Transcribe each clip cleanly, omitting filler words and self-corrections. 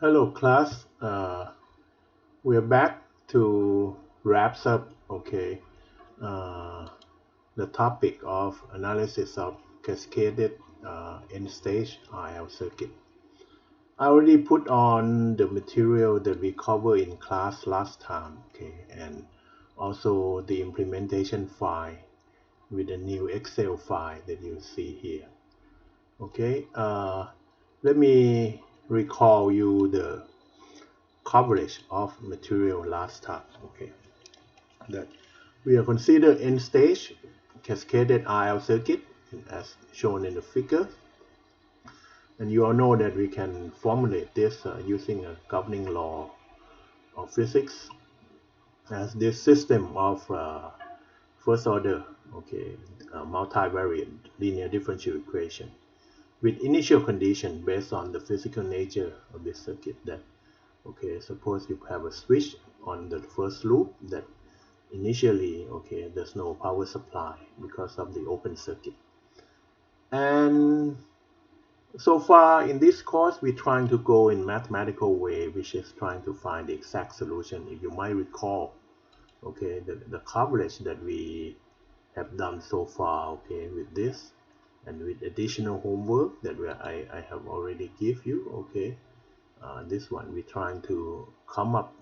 Hello class, we're back to wraps up, uh, the topic of analysis of cascaded end stage IL circuit. I already put on the material that we covered in class last time, and also the implementation file with the new Excel file that you see here. Let me recall you the coverage of material last time. That we are consider end stage cascaded IL circuit as shown in the figure, and you all know that we can formulate this using a governing law of physics as this system of first order, multivariate linear differential equation with initial condition based on the physical nature of this circuit. That suppose you have a switch on the first loop that initially there's no power supply because of the open circuit. And so far in this course we're trying to go in mathematical way, which is trying to find the exact solution. If you might recall, the coverage that we have done so far, with this and with additional homework that I have already give you, this one we're trying to come up,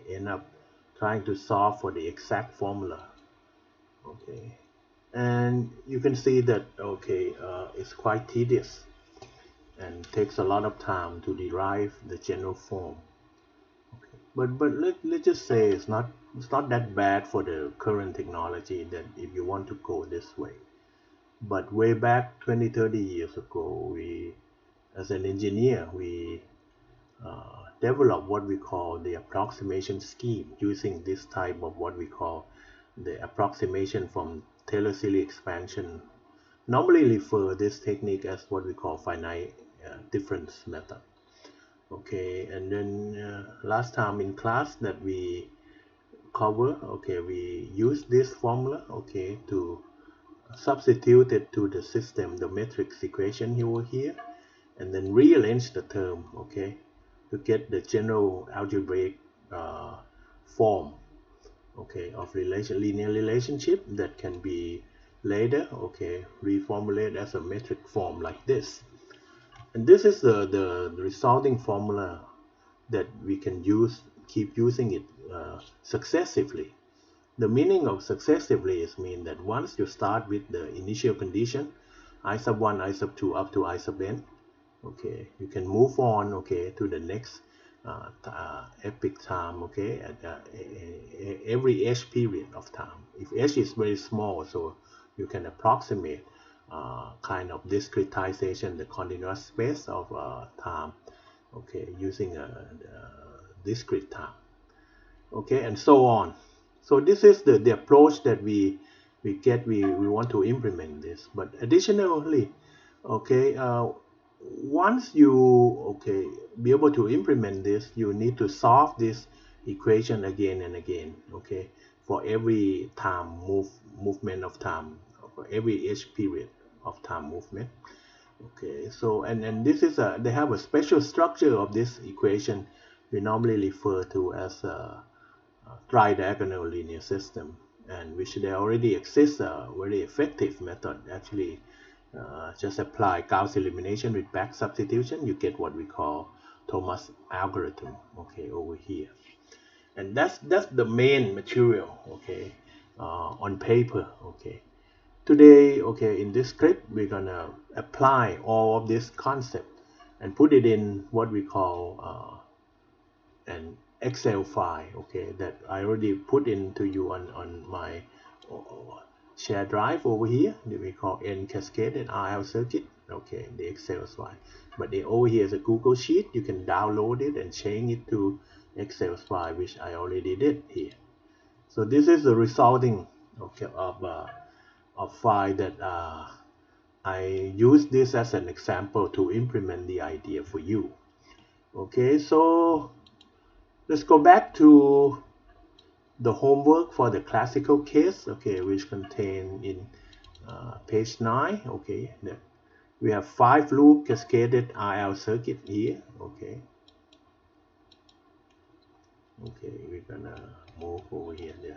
end up trying to solve for the exact formula. Okay, and you can see that it's quite tedious and takes a lot of time to derive the general form. Let's just say it's not that bad for the current technology, that if you want to go this way. But way back 20-30 years ago, we as an engineer we developed what we call the approximation scheme using this type of what we call the approximation from Taylor series expansion. Normally refer this technique as what we call finite difference method. And then last time in class that we cover, we use this formula, to substitute it to the system, the matrix equation over here, and then rearrange the term, to get the general algebraic uh, form, of linear relationship that can be later, reformulated as a metric form like this. And this is the resulting formula that we can keep using it successively. The meaning of successively is mean that once you start with the initial condition, I sub 1, I sub 2 up to I sub n, you can move on, to the next epoch time, at every h period of time. If h is very small, so you can approximate kind of discretization, the continuous space of time, using a discrete time, and so on. So this is the approach that we want to implement this. But additionally, once you be able to implement this, you need to solve this equation again and again, for every movement of time, for every h period of time movement. So and this is they have a special structure of this equation we normally refer to as a tri-diagonal linear system, and which there already exists a very effective method. Actually, just apply Gauss elimination with back substitution, you get what we call Thomas algorithm, over here. And that's the main material, on paper. Today, in this script, we're gonna apply all of this concept and put it in what we call an Excel file, that I already put into you on my share drive over here that we call N cascaded RL circuit, the Excel file. But over here is a Google Sheet. You can download it and change it to Excel file, which I already did here. So this is the resulting of file that I use this as an example to implement the idea for you. So let's go back to the homework for the classical case, which contained in page 9. We have 5 loop cascaded RL circuit here. Okay, we're gonna move over here. Yeah.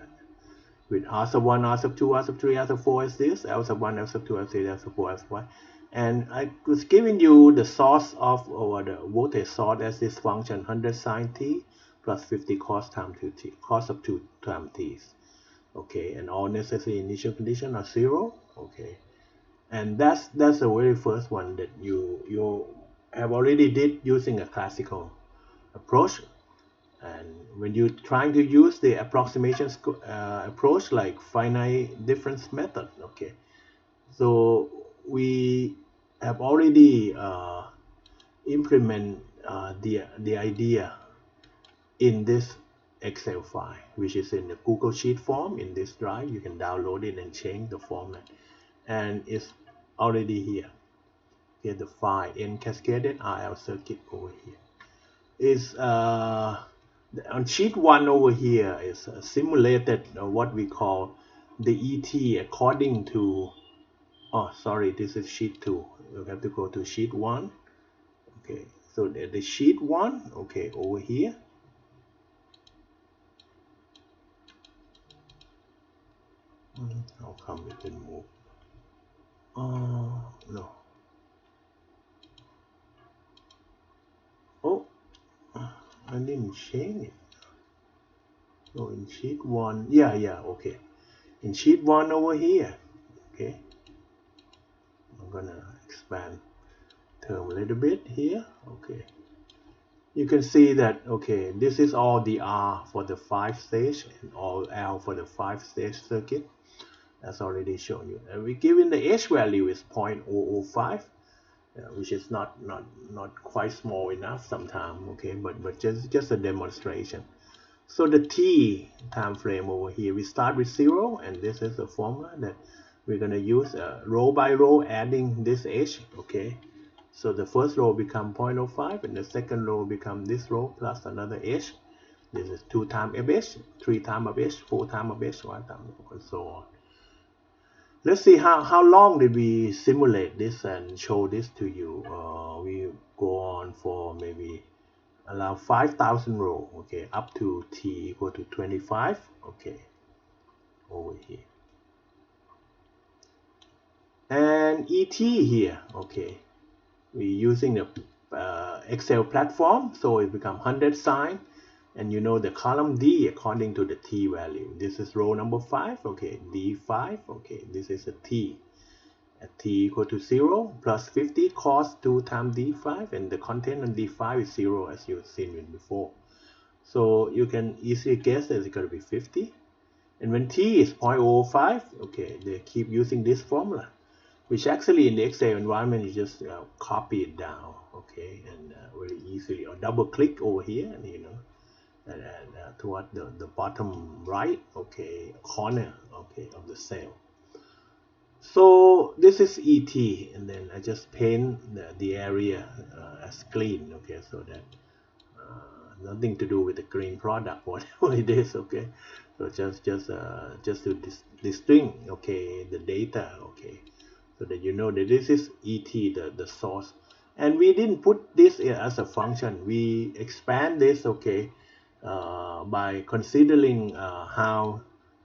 With R sub 1, R sub 2, R sub 3, R sub 4 as this, L sub 1, L sub 2, L sub 3, L sub 4 as y. And I was giving you the source of, or the voltage source as this function 100 sine t plus 50 cos time 2t, cos of 2 time t. Okay, and all necessary initial condition are 0. Okay, and that's the very first one that you have already did using a classical approach. And when you're trying to use the approximation approach like finite difference method, okay, so we have already implement the idea in this Excel file, which is in the Google Sheet form in this drive. You can download it and change the format, and it's already here. Here the file in cascaded RL circuit over here is on sheet 1 over here is simulated what we call the ET according to, oh sorry, this is sheet 2. You have to go to sheet 1. Okay, so the sheet 1, okay, over here. How come it didn't move? No. Oh, I didn't change it. So in sheet 1, yeah, okay. In sheet 1 over here, okay, I'm gonna expand term a little bit here. Okay, you can see that, okay, this is all the R for the 5 stage and all L for the 5 stage circuit. That's already shown you, and we given the H value is 0.005, which is not quite small enough sometimes. Okay, but just a demonstration. So the T time frame over here, we start with 0, and this is the formula that we're going to use row by row adding this H. Okay, so the first row become 0.05, and the second row become this row plus another H. This is 2 times of H, 3 times of H, 4 times of H, 1 time, and so on. Let's see how long did we simulate this and show this to you. We go on for maybe allow 5,000 row, okay, up to t equal to 25, okay, over here. And et here, okay, we're using the Excel platform, so it becomes 100 sine, and you know the column D according to the t value. This is row number 5, okay, D5, okay, this is a t. At t equal to 0 plus 50 cos 2 times d5, and the content on d5 is 0 as you've seen it before. So you can easily guess that it's going to be 50. And when t is 0.05, okay, they keep using this formula, which actually in the Excel environment you just copy it down, okay, and very easily, or double click over here, and you know, and toward the bottom right, okay, corner, okay, of the cell. So this is ET, and then I just paint the area as clean, okay, so that nothing to do with the green product, whatever it is, okay. So just to distinct, okay, the data, okay, so that you know that this is ET, the source. And we didn't put this as a function. We expand this, okay, by considering how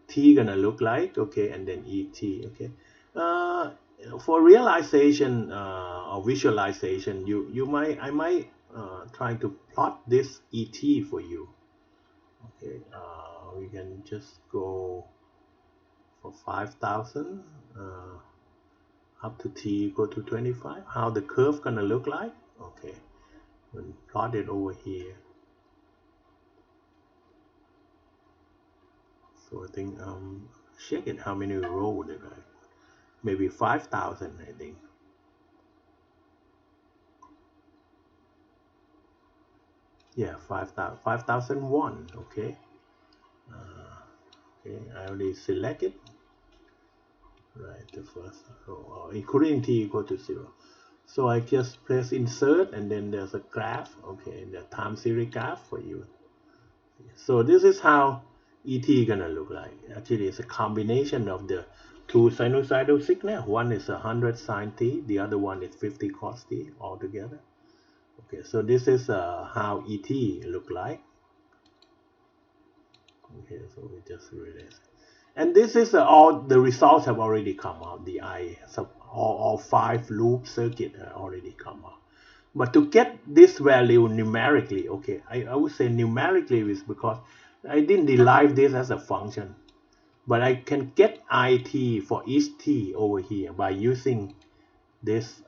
t gonna look like, okay, and then et, okay. uh, for realization or visualization, I might try to plot this et for you. Okay, we can just go for 5,000 up to t equal to 25. How the curve gonna look like? Okay, we'll plot it over here. So I think check it, how many rows did I? Maybe 5,000, I think. Yeah, 5,000, 5,001. Okay. Okay, I already select it. Right, the first row, including t equal to 0. So I just press insert, and then there's a graph, okay, the time series graph for you. So this is how ET gonna look like. Actually, it's a combination of the two sinusoidal signal. One is 100 sine t, the other one is 50 cos t altogether. Okay, so this is how ET look like. Okay, so we just release. And this is all the results have already come out. The all 5 loop circuit already come out. But to get this value numerically, okay, I would say numerically is because I didn't derive this as a function. But I can get IT for each t over here by using this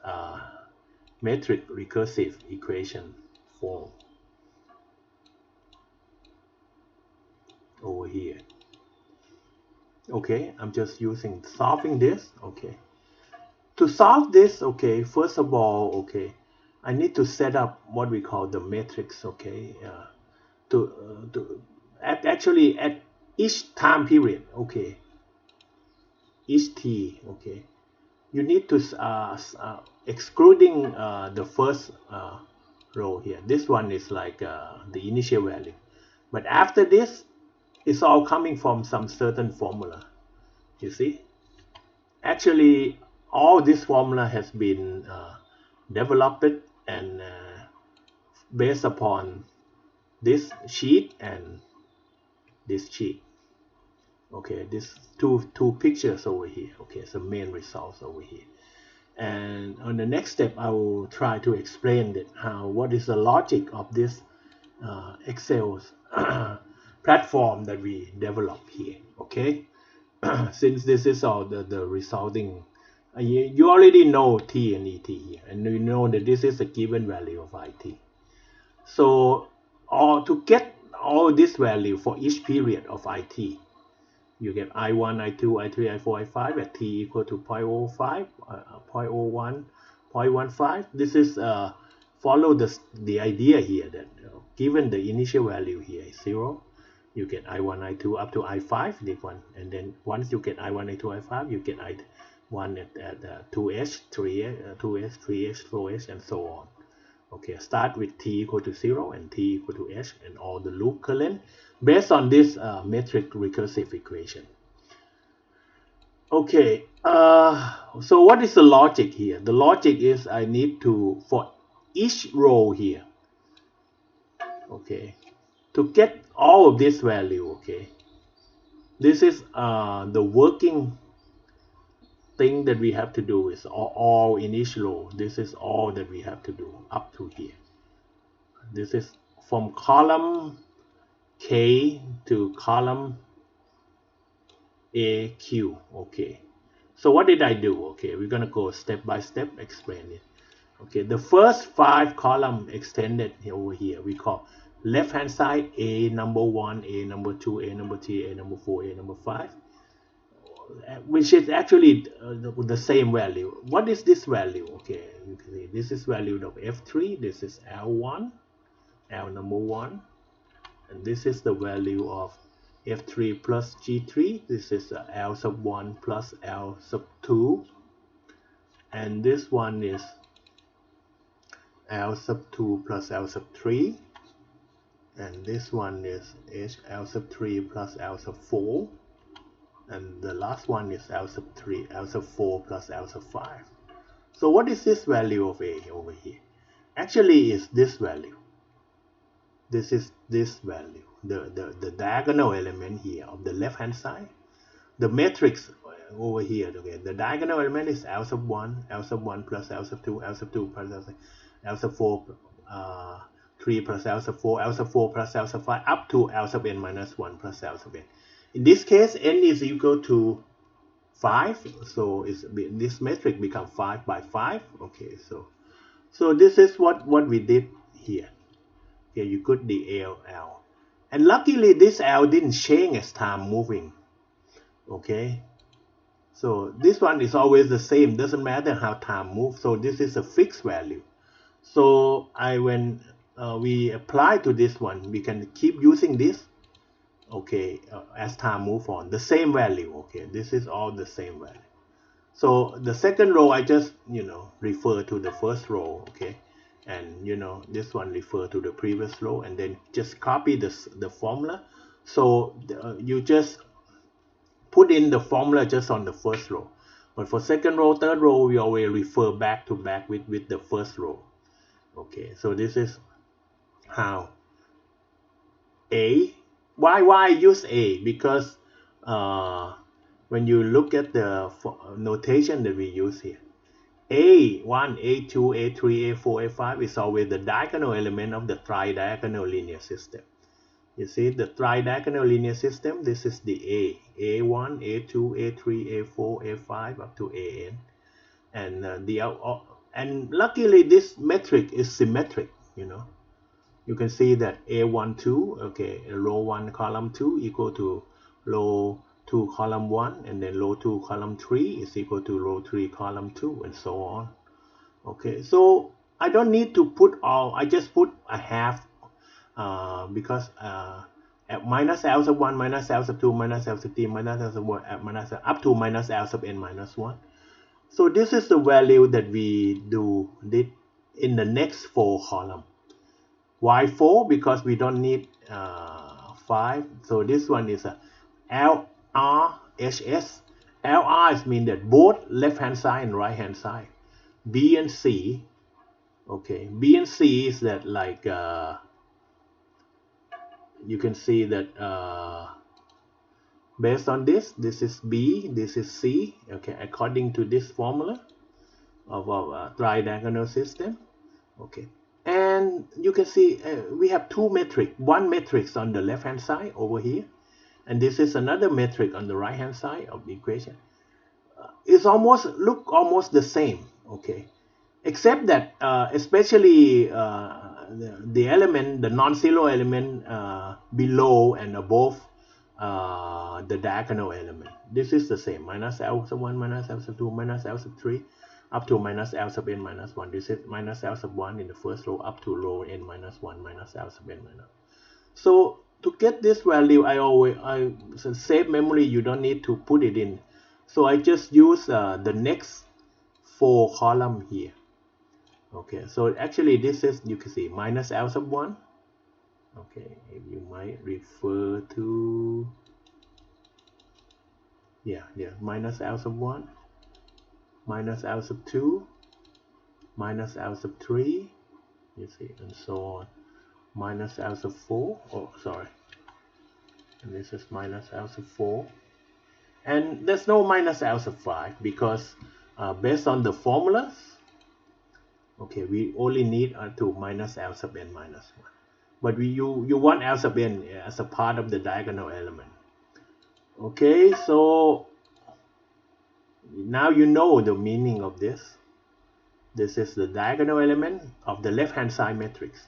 metric recursive equation form over here. Okay, I'm just solving this. Okay, to solve this, okay, first of all, okay, I need to set up what we call the matrix. Okay, to actually at each time period, okay, each t, okay, you need to excluding the first row here. This one is like the initial value, but after this, it's all coming from some certain formula. You see, actually, all this formula has been developed and based upon this sheet and this sheet. Okay, this two pictures over here. Okay, so main results over here. And on the next step, I will try to explain that what is the logic of this Excel platform that we develop here. Okay, since this is all the resulting, you already know T and ET here, and you know that this is a given value of IT. So, to get all this value for each period of IT, you get I1, I2, I3, I4, I5 at t equal to 0.05, 0.01, 0.15. This is follow the idea here that given the initial value here is 0, you get I1, I2 up to I5, this one, and then once you get I1, I2, I5, you get I1 at 2h, 3h, 2h, 3h, 4h, and so on. Okay, start with t equal to 0 and t equal to h and all the loop current based on this metric recursive equation. Okay, so what is the logic here? The logic is I need to, for each row here, okay, to get all of this value, okay, this is the working thing that we have to do is all in each row. This is all that we have to do up to here. This is from column K to column AQ. Okay, so what did I do? Okay, we're gonna go step by step, explain it. Okay, the first 5 column extended over here we call left hand side A number 1, A number 2, A number 3, A number 4, A number 5, which is actually the same value. What is this value? Okay, you can see this is value of F3, this is L1, L number 1, and this is the value of F3 plus G3. This is L sub 1 plus L sub 2, and this one is L sub 2 plus L sub 3, and this one is L sub 3 plus L sub 4, and the last one is L sub 3, L sub 4 plus L sub 5. So what is this value of A over here? Actually is this value. This is this value, the diagonal element here of the left hand side. The matrix over here, okay, the diagonal element is L sub 1, L sub 1 plus L sub 2, L sub 2 plus L sub 4, 3 plus L sub 4, L sub 4 plus L sub 5, up to L sub n minus 1 plus L sub n. In this case, n is equal to 5, so this matrix becomes 5 by 5. Okay, so this is what we did here. Okay, you put the L, and luckily this L didn't change as time moving. Okay, so this one is always the same, doesn't matter how time moves, so this is a fixed value. So when we apply to this one, we can keep using this, okay, as time move on, the same value. Okay, this is all the same value. So the second row I just refer to the first row, okay, and this one refer to the previous row, and then just copy the formula. So you just put in the formula just on the first row, but for second row, third row, we always refer back to back with the first row. Okay, so this is how why I use A? Because when you look at the notation that we use here, A1, A2, A3, A4, A5 is always the diagonal element of the tridiagonal linear system. You see the tridiagonal linear system, this is the A1, A2, A3, A4, A5 up to AN. And and luckily this metric is symmetric, you know. You can see that A12, okay, row 1 column 2 equal to row 2 column 1, and then row 2 column 3 is equal to row 3 column 2, and so on. Okay, so I don't need to put all, I just put a half because at minus L sub 1, minus L sub 2, minus L sub 3, minus L sub 1, minus up to minus L sub n minus 1. So this is the value that we did in the next 4 column. Why 4? Because we don't need 5. So this one is a LRHS. LR means that both left hand side and right hand side. B and C. Okay, B and C is that like you can see that based on this is B, this is C. Okay, according to this formula of our tridiagonal system. Okay, and you can see we have two metrics. One matrix on the left hand side over here, and this is another metric on the right hand side of the equation. It's look almost the same. Okay, except that especially the element, the non-zero element below and above the diagonal element. This is the same, minus L sub 1, minus L sub 2, minus L sub 3, up to minus L sub n minus 1. This is minus L sub 1 in the first row up to row n minus 1 minus L sub n minus. So to get this value, I save memory, you don't need to put it in. So I just use the next 4 column here. Okay, so actually this is, you can see, minus L sub 1. Okay, if you might refer to, yeah, minus L sub 1, minus L sub 2, minus L sub 3, you see, and so on, minus L sub 4, oh sorry, and this is minus L sub 4, and there's no minus L sub 5 because based on the formulas, okay, we only need to minus L sub n minus 1. But you want L sub n as a part of the diagonal element. Okay, so now you know the meaning of this. This is the diagonal element of the left hand side matrix.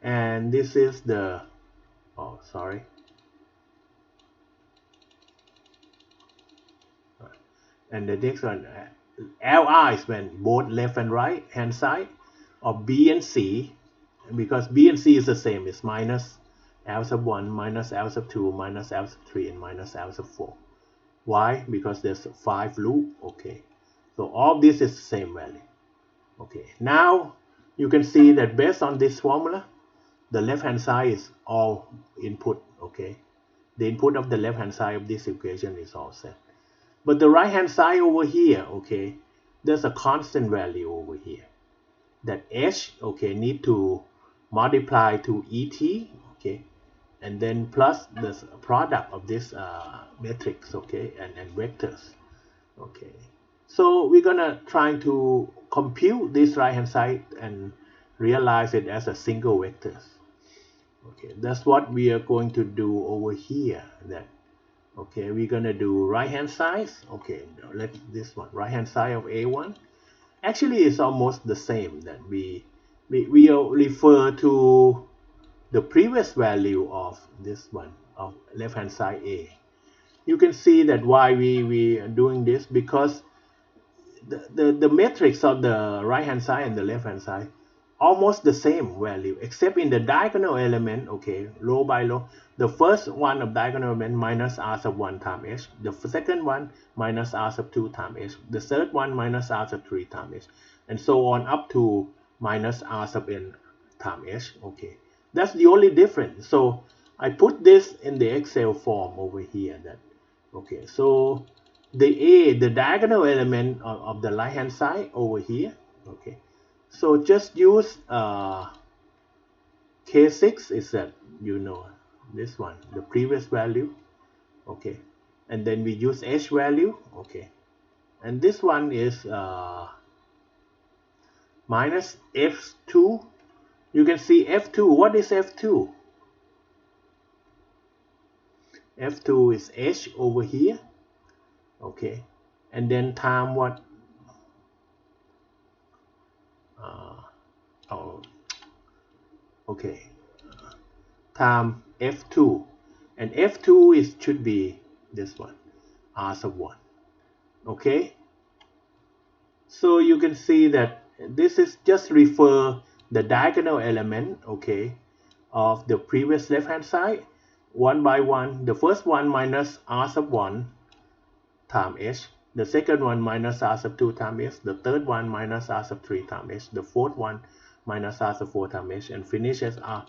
And this is the, oh sorry. And the next one, LR is when both left and right hand side of B and C, because B and C is the same, it's minus L sub 1, minus L sub 2, minus L sub 3, and minus L sub 4. Why? Because there's 5 loop. Okay, so all this is the same value. Okay, now you can see that based on this formula, the left hand side is all input. Okay, the input of the left hand side of this equation is all set. But the right hand side over here, okay, there's a constant value over here that h, okay, need to multiply to et, okay, and then plus the product of this matrix, okay, and vectors. Okay, so we're gonna try to compute this right hand side and realize it as a single vectors. Okay, that's what we are going to do over here. That, okay, we're gonna do right hand side. Okay, let this one, right hand side of A1. Actually, it's almost the same, that we refer to the previous value of this one, of left hand side A. You can see that why we are doing this, because the matrix of the right hand side and the left hand side almost the same value, except in the diagonal element, okay, row by row. The first one of diagonal element minus r sub 1 times h, the second one minus r sub 2 times h, the third one minus r sub 3 times h, and so on up to minus r sub n times h. Okay, that's the only difference. So I put this in the Excel form over here. That, okay, so the diagonal element of the right hand side over here. Okay, so just use K6 is that, you know, this one, the previous value, okay, and then we use h value, okay, and this one is minus f2. You can see f2. What is f2? f2 is h over here, okay, and then time what? Oh, okay, time f2, and f2 is should be this one, r sub 1, okay. So you can see that this is just refer the diagonal element, okay, of the previous left hand side one by one. The first one minus r sub 1 times h, the second one minus r sub 2 times h, the third one minus r sub 3 times h, the fourth one minus r sub 4 times h, and finishes r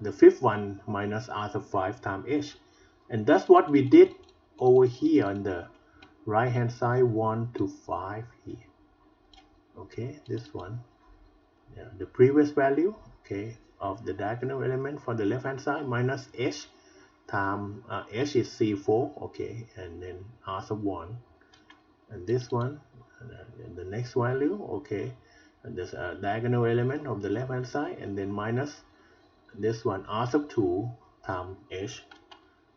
the fifth one minus r sub 5 times h. And that's what we did over here on the right hand side 1 to 5 here, okay, this one, yeah, the previous value, okay, of the diagonal element for the left hand side minus h time h is c4, okay, and then r sub 1, and this one, and the next value, okay, and this diagonal element of the left hand side, and then minus this one r sub 2 times h,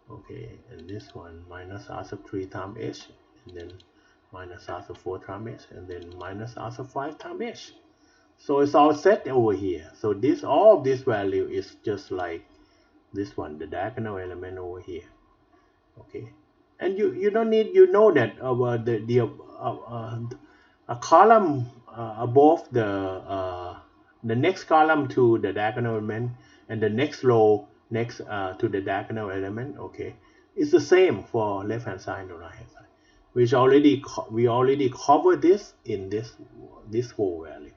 okay, and this one minus r sub 3 times h, and then minus r sub 4 times h, and then minus r sub 5 times h. So it's all set over here. So this, all of this value is just like this one, the diagonal element over here, okay. And you don't need, you know that a column above the next column to the diagonal element, and the next row next to the diagonal element, okay, it's the same for left hand side and the right hand side, which we already covered this in this whole value,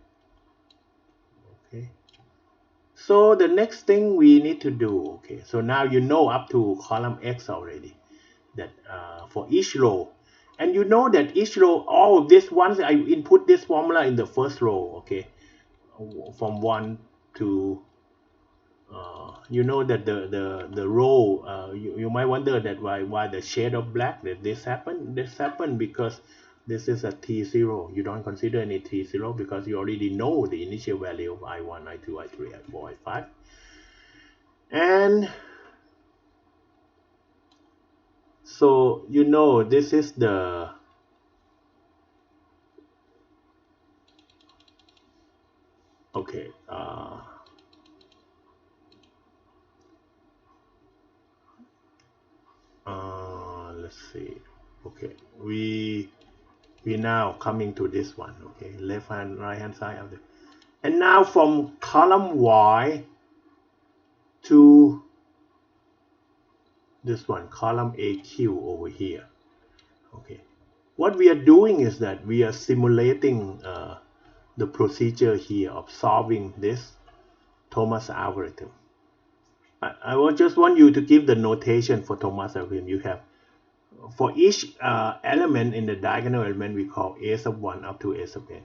okay. So the next thing we need to do, okay, so now you know up to column X already, that for each row, and you know that each row, all of this, once I input this formula in the first row, okay, from 1 to you know that the row, you might wonder that why the shade of black, that this happened because this is a t0. You don't consider any t0 because you already know the initial value of i1, i2, i3, i4, i5, and so you know this is the okay, let's see, okay, we now coming to this one, okay, left hand right hand side of the, and now from column Y to this one, column AQ over here, okay, what we are doing is that we are simulating the procedure here of solving this Thomas algorithm. I will just want you to give the notation for Thomas algorithm. You have, for each element in the diagonal element, we call a sub 1 up to a sub n.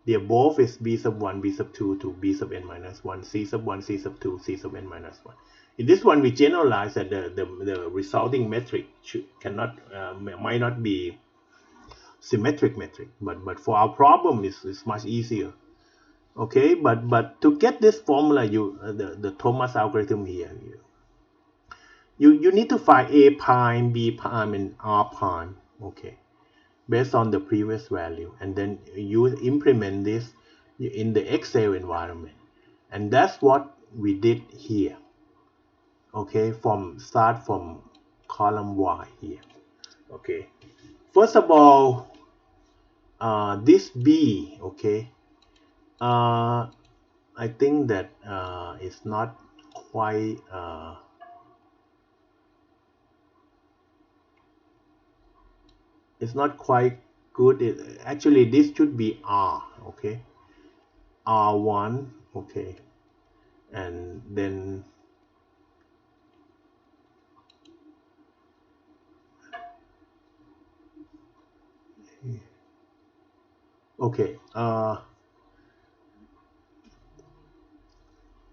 The above is b sub 1, b sub 2 to b sub n minus 1, c sub 1, c sub 2, c sub n minus 1. In this one, we generalize that the resulting metric might not be symmetric metric, but for our problem, it's much easier. Okay, but to get this formula, the Thomas algorithm here, you need to find a prime, b prime, and r prime, okay, based on the previous value, and then you implement this in the Excel environment, and that's what we did here, okay, start from column Y here, okay. First of all, this B, okay, I think that it's not quite good. Actually, this should be R, okay, R1, okay, and then okay,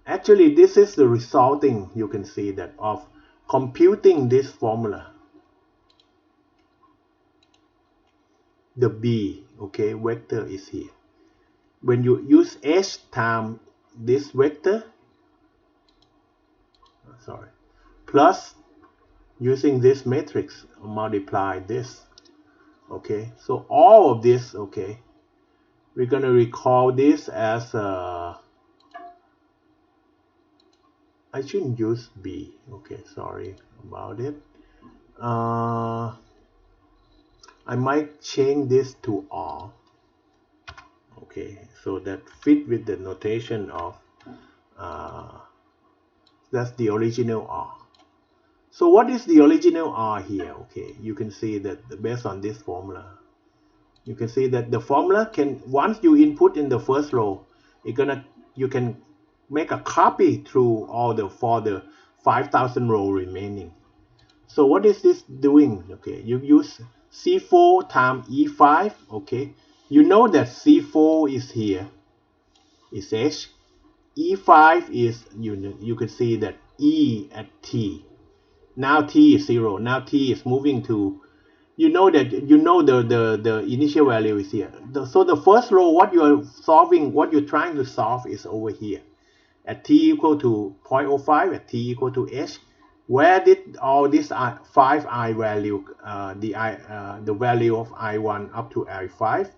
Actually, this is the resulting, you can see that, of computing this formula. The b, okay, vector is here. When you use h times this vector, sorry, plus using this matrix, multiply this, okay. So all of this, okay, we're going to recall this as I shouldn't use b, okay, sorry about it. I might change this to r, okay, so that fit with the notation of that's the original r. So what is the original r here? Okay, you can see that based on this formula, you can see that the formula can, once you input in the first row, you can make a copy through all the for the 5,000 row remaining. So what is this doing? Okay, you use C4 times E5. Okay, you know that C4 is here, is H. E5 is, you can see that E at T. Now T is 0. Now T is moving to, you know that, the initial value is here. So the first row, what you're solving, what you're trying to solve is over here. At t equal to 0.05, at t equal to h, where did all this 5i value, the value of i1 up to i5,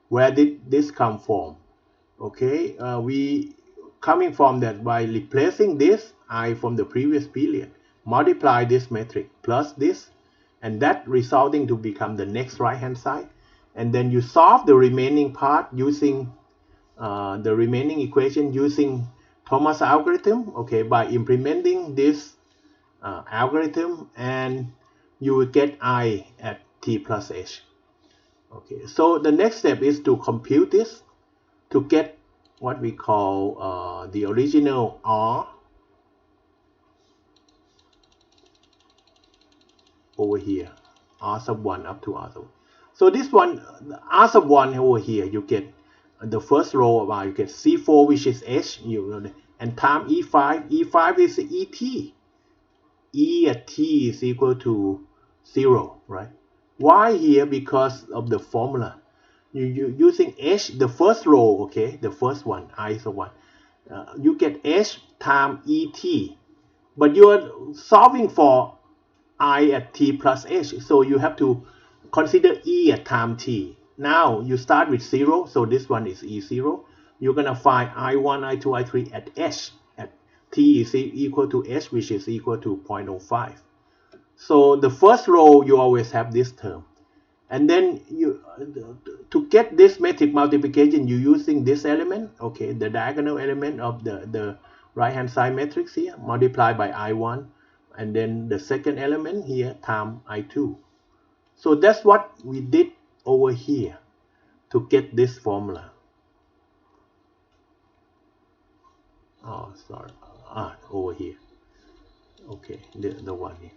where did this come from? Okay, we coming from that by replacing this I from the previous period, multiply this metric plus this, and that resulting to become the next right hand side, and then you solve the remaining part using the remaining equation using Thomas algorithm, okay, by implementing this algorithm, and you will get I at t plus h. Okay, so the next step is to compute this to get what we call the original r over here, r sub 1 up to r sub 1. So this one, r sub 1 over here, you get the first row of r, you get c4, which is h, and time e5. E5 is et. E at t is equal to 0, right? Why here? Because of the formula. You using h, the first row, okay, the first one, I sub 1. You get h times et, but you are solving for I at t plus h, so you have to consider e at time t. Now you start with 0, so this one is e0. You're gonna find i1, i2, i3 at h, at t is equal to h, which is equal to 0.05. So the first row you always have this term, and then you to get this metric multiplication, you using this element, okay, the diagonal element of the right hand side matrix here, multiplied by i1, and then the second element here times i2. So that's what we did over here to get this formula. Oh, sorry, over here, okay, the one here.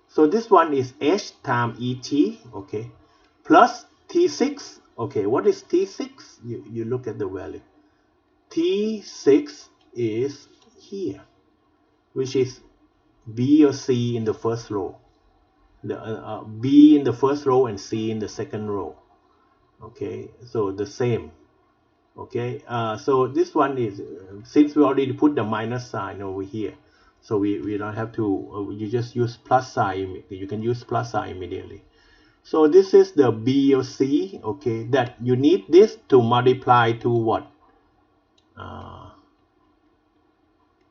So this one is h times et, okay, plus t6. Okay, what is t6? You look at the value. T6 is here, which is B or C in the first row. The B in the first row and C in the second row. Okay, so the same. Okay, so this one is, since we already put the minus sign over here, so we don't have to, you just use plus sign, you can use plus sign immediately. So this is the B or C, okay, that you need this to multiply to what?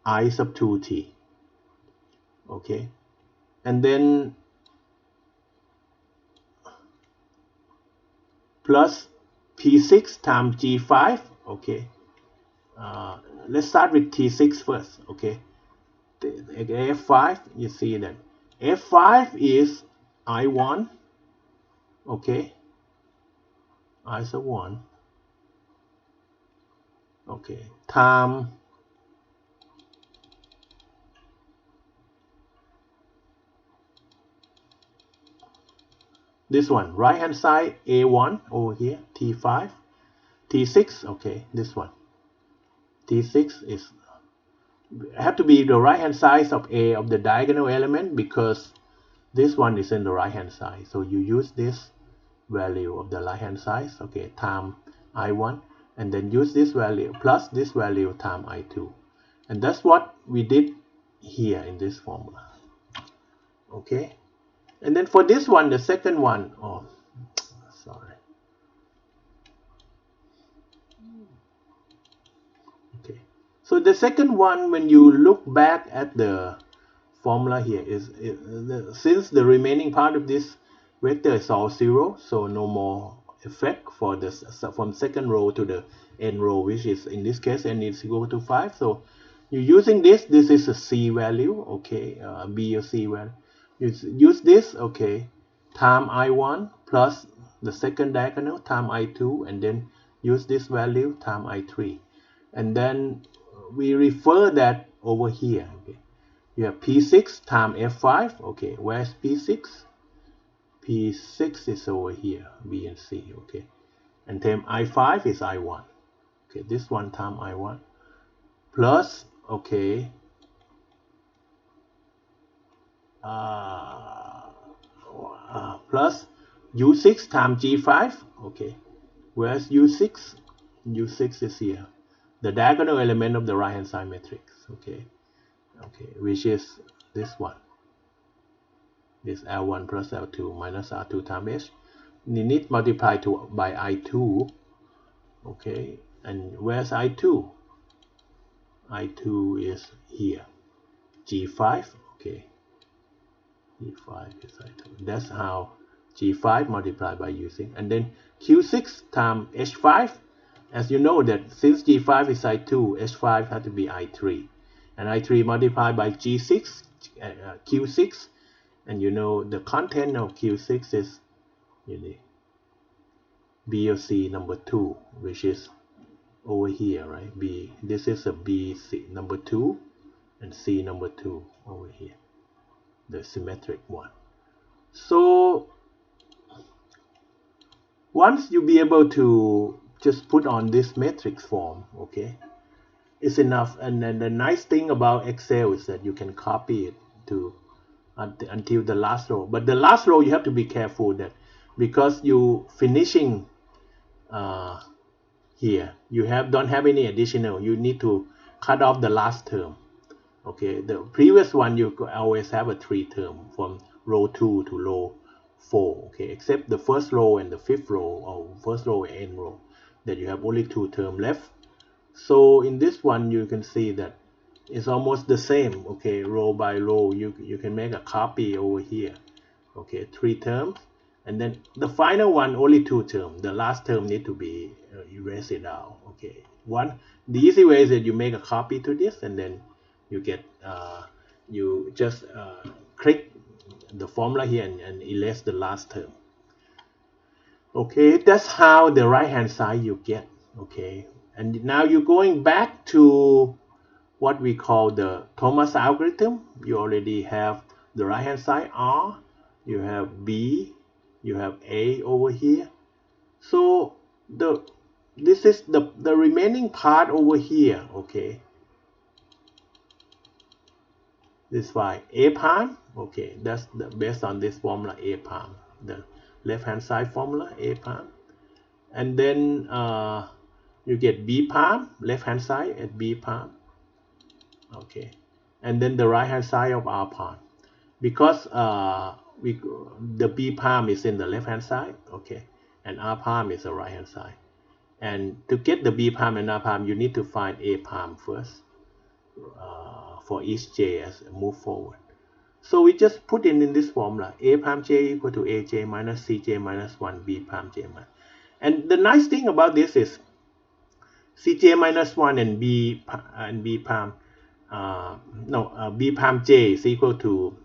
I sub 2t, okay, and then plus p6 times g5, okay. Let's start with t6 first, okay. f5, you see that f5 is i1, okay, I sub 1, okay, time this one, right hand side a1 over here, t5, t6, okay, this one, t6 is have to be the right hand side of a of the diagonal element, because this one is in the right hand side. So you use this value of the right hand side, okay, time I1, and then use this value plus this value time I2. And that's what we did here in this formula. Okay, and then for this one, the second one, oh sorry, okay, so the second one, when you look back at the formula here, since the remaining part of this vector is all 0, so no more effect for this from second row to the n row, which is in this case n is equal to 5. So you're using this is a c value, okay, b or c value. Use this, okay, time I1 plus the second diagonal time I2, and then use this value time I3, and then we refer that over here, okay. You have P6 times F5. Okay, where's P6? P6 is over here, B and C. Okay, and then I5 is I1. Okay, this one time I1 plus, okay, plus U6 times G5. Okay, where's U6? U6 is here, the diagonal element of the right hand side matrix. Okay, which is this one. This L1 plus L2 minus R2 times H. You need multiply by I2. Okay, and where's I2? I2 is here. G5. Okay, G5 is I2. That's how G5 multiplied by using. And then Q6 times H5. As you know that since G5 is I2, H5 had to be I3. And I3 multiplied by G6, Q6. And you know the content of Q6 is B or C number 2, which is over here, right? B, this is a B, C number 2, and C number 2 over here, the symmetric one. So once you be able to just put on this matrix form, okay, it's enough. And then the nice thing about Excel is that you can copy it to until the last row. But the last row you have to be careful that because you finishing here, you don't have any additional, you need to cut off the last term. Okay, the previous one you always have a 3 term from row 2 to row 4, okay, except the first row and the fifth row, or first row and end row, that you have only 2 terms left. So in this one you can see that it's almost the same, okay, row by row. You can make a copy over here, okay, 3 terms, and then the final one only 2 terms. The last term need to be erased it out. Okay, the easy way is that you make a copy to this, and then you get you just click the formula here and erase the last term. Okay, that's how the right hand side you get. Okay, and now you're going back to what we call the Thomas algorithm. You already have the right hand side R, you have B, you have A over here. So this is the remaining part over here. Okay, this y A prime. Okay, that's based on this formula A prime, the left hand side formula A prime, and then you get B prime, left hand side at B prime. Okay, and then the right hand side of R prime, because the B prime is in the left hand side, okay, and R prime is the right hand side. And to get the B prime and R prime, you need to find A prime first for each j as move forward. So we just put in this formula: A prime j equal to AJ minus CJ minus 1 B prime j minus. And the nice thing about this is CJ minus 1 and B prime, B prime j is equal to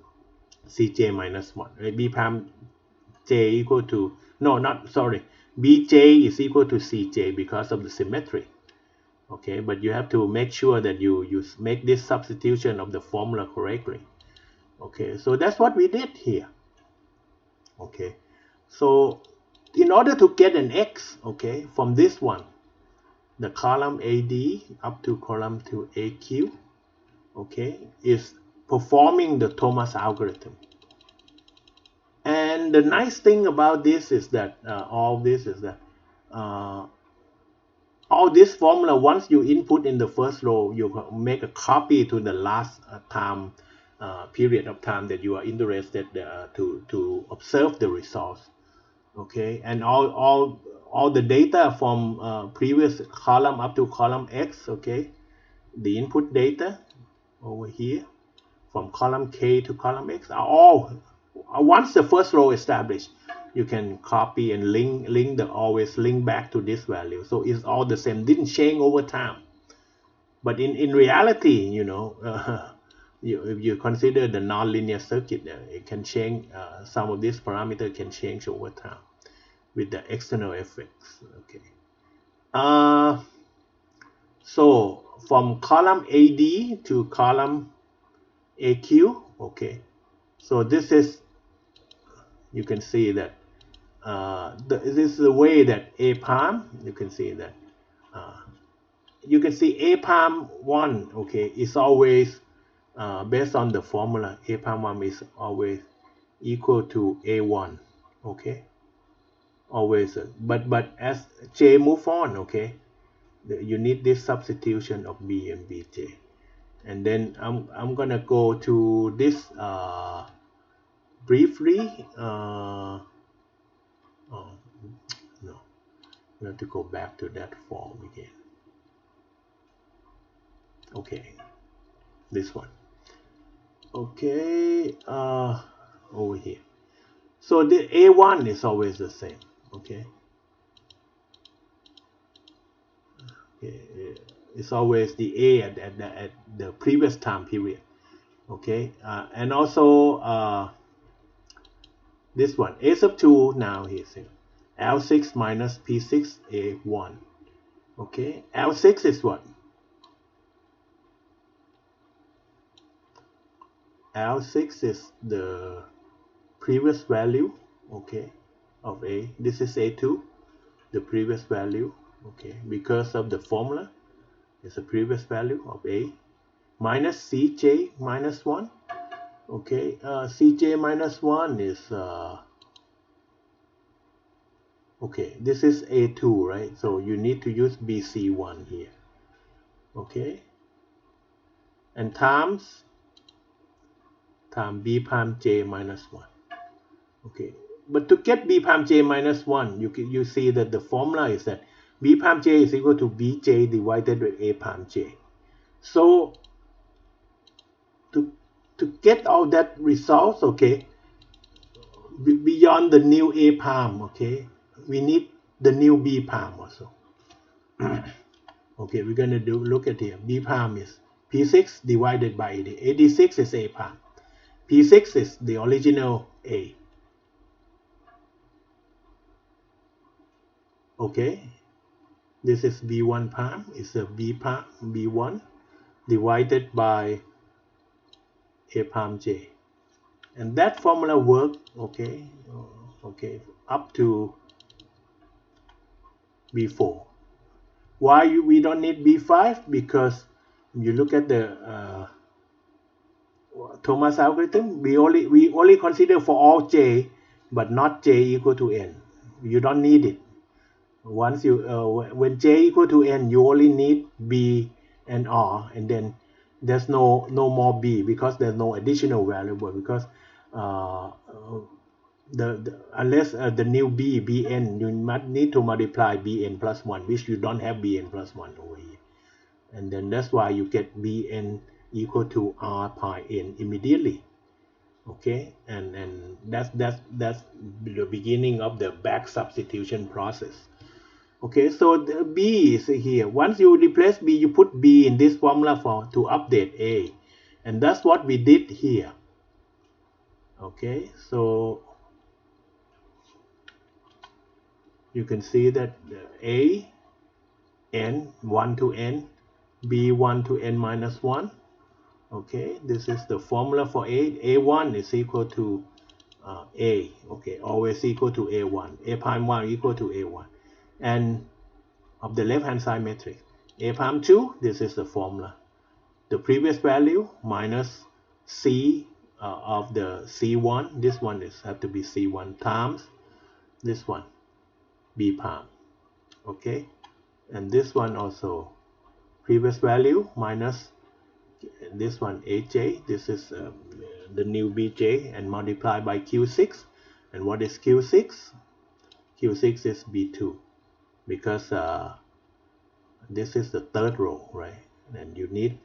Cj minus 1. B prime j equal to, no, not, sorry, Bj is equal to Cj because of the symmetry. Okay, but you have to make sure that you make this substitution of the formula correctly. Okay, so that's what we did here. Okay, so in order to get an x, okay, from this one, the column AD up to column to AQ, okay, is performing the Thomas algorithm. And the nice thing about this is that all this formula, once you input in the first row, you make a copy to the last time period of time that you are interested to observe the results. Okay, and all the data from previous column up to column X, okay, the input data over here from column K to column X are all, once the first row established, you can copy and always link back to this value. So it's all the same, didn't change over time. But in reality, if you consider the nonlinear circuit, it can change, some of these parameters can change over time with the external effects. Okay. So from column AD to column AQ, okay. So this is, you can see that this is the way that A palm, you can see that you can see A palm 1, okay, is always based on the formula. A palm 1 is always equal to A1, okay, always. But as J move on, okay, you need this substitution of B and Bj. And then I'm gonna go to this briefly. Oh, no, we have to go back to that form again. Okay, this one. Okay, over here. So the A1 is always the same. Okay. Okay, it's always the A at the previous time period. Okay, and also this one, A sub 2 now here, L6 minus P6 A1. Okay, L6 is what? L6 is the previous value, okay, of A. This is A2, the previous value, okay, because of the formula, it's the previous value of A, minus Cj minus 1, okay, Cj minus 1 is, okay, this is A2, right? So you need to use BC1 here, okay, and times B prime J minus 1, okay. But to get B prime J minus 1, you see that the formula is that B prime J is equal to Bj divided by A prime J. So to get all that results, okay, beyond the new A prime, okay, we need the new B prime also. Okay, we're gonna look at here. B prime is P6 divided by AD. AD6 is A prime. P6 is the original A. Okay, this is B1 prime. It's a B prime B1 divided by A prime J, and that formula works. Okay, okay, up to B4. Why we don't need B5? Because you look at the Thomas algorithm, we only consider for all J, but not J equal to N. You don't need it. Once you when J equal to N, you only need B and R, and then there's no more B, because there's no additional variable, because uh, unless the new Bn, you might need to multiply Bn plus 1, which you don't have Bn plus 1 over here, and then that's why you get Bn equal to R pi n immediately. Okay, and that's the beginning of the back substitution process. Okay, so the B is here. Once you replace B, you put B in this formula to update A, and that's what we did here. Okay, so you can see that A n 1 to n, B1 to n minus 1. Okay, this is the formula for A1 is equal to A, okay, always equal to A1, A prime 1 equal to A1, and of the left hand side matrix, A prime 2, this is the formula, the previous value minus C of the C1. This one is have to be C1 times this one, B prime. Okay, and this one also previous value minus this one AJ. This is the new BJ, and multiply by Q6. And what is Q6? Q6 is B2, because this is the third row, right? And you need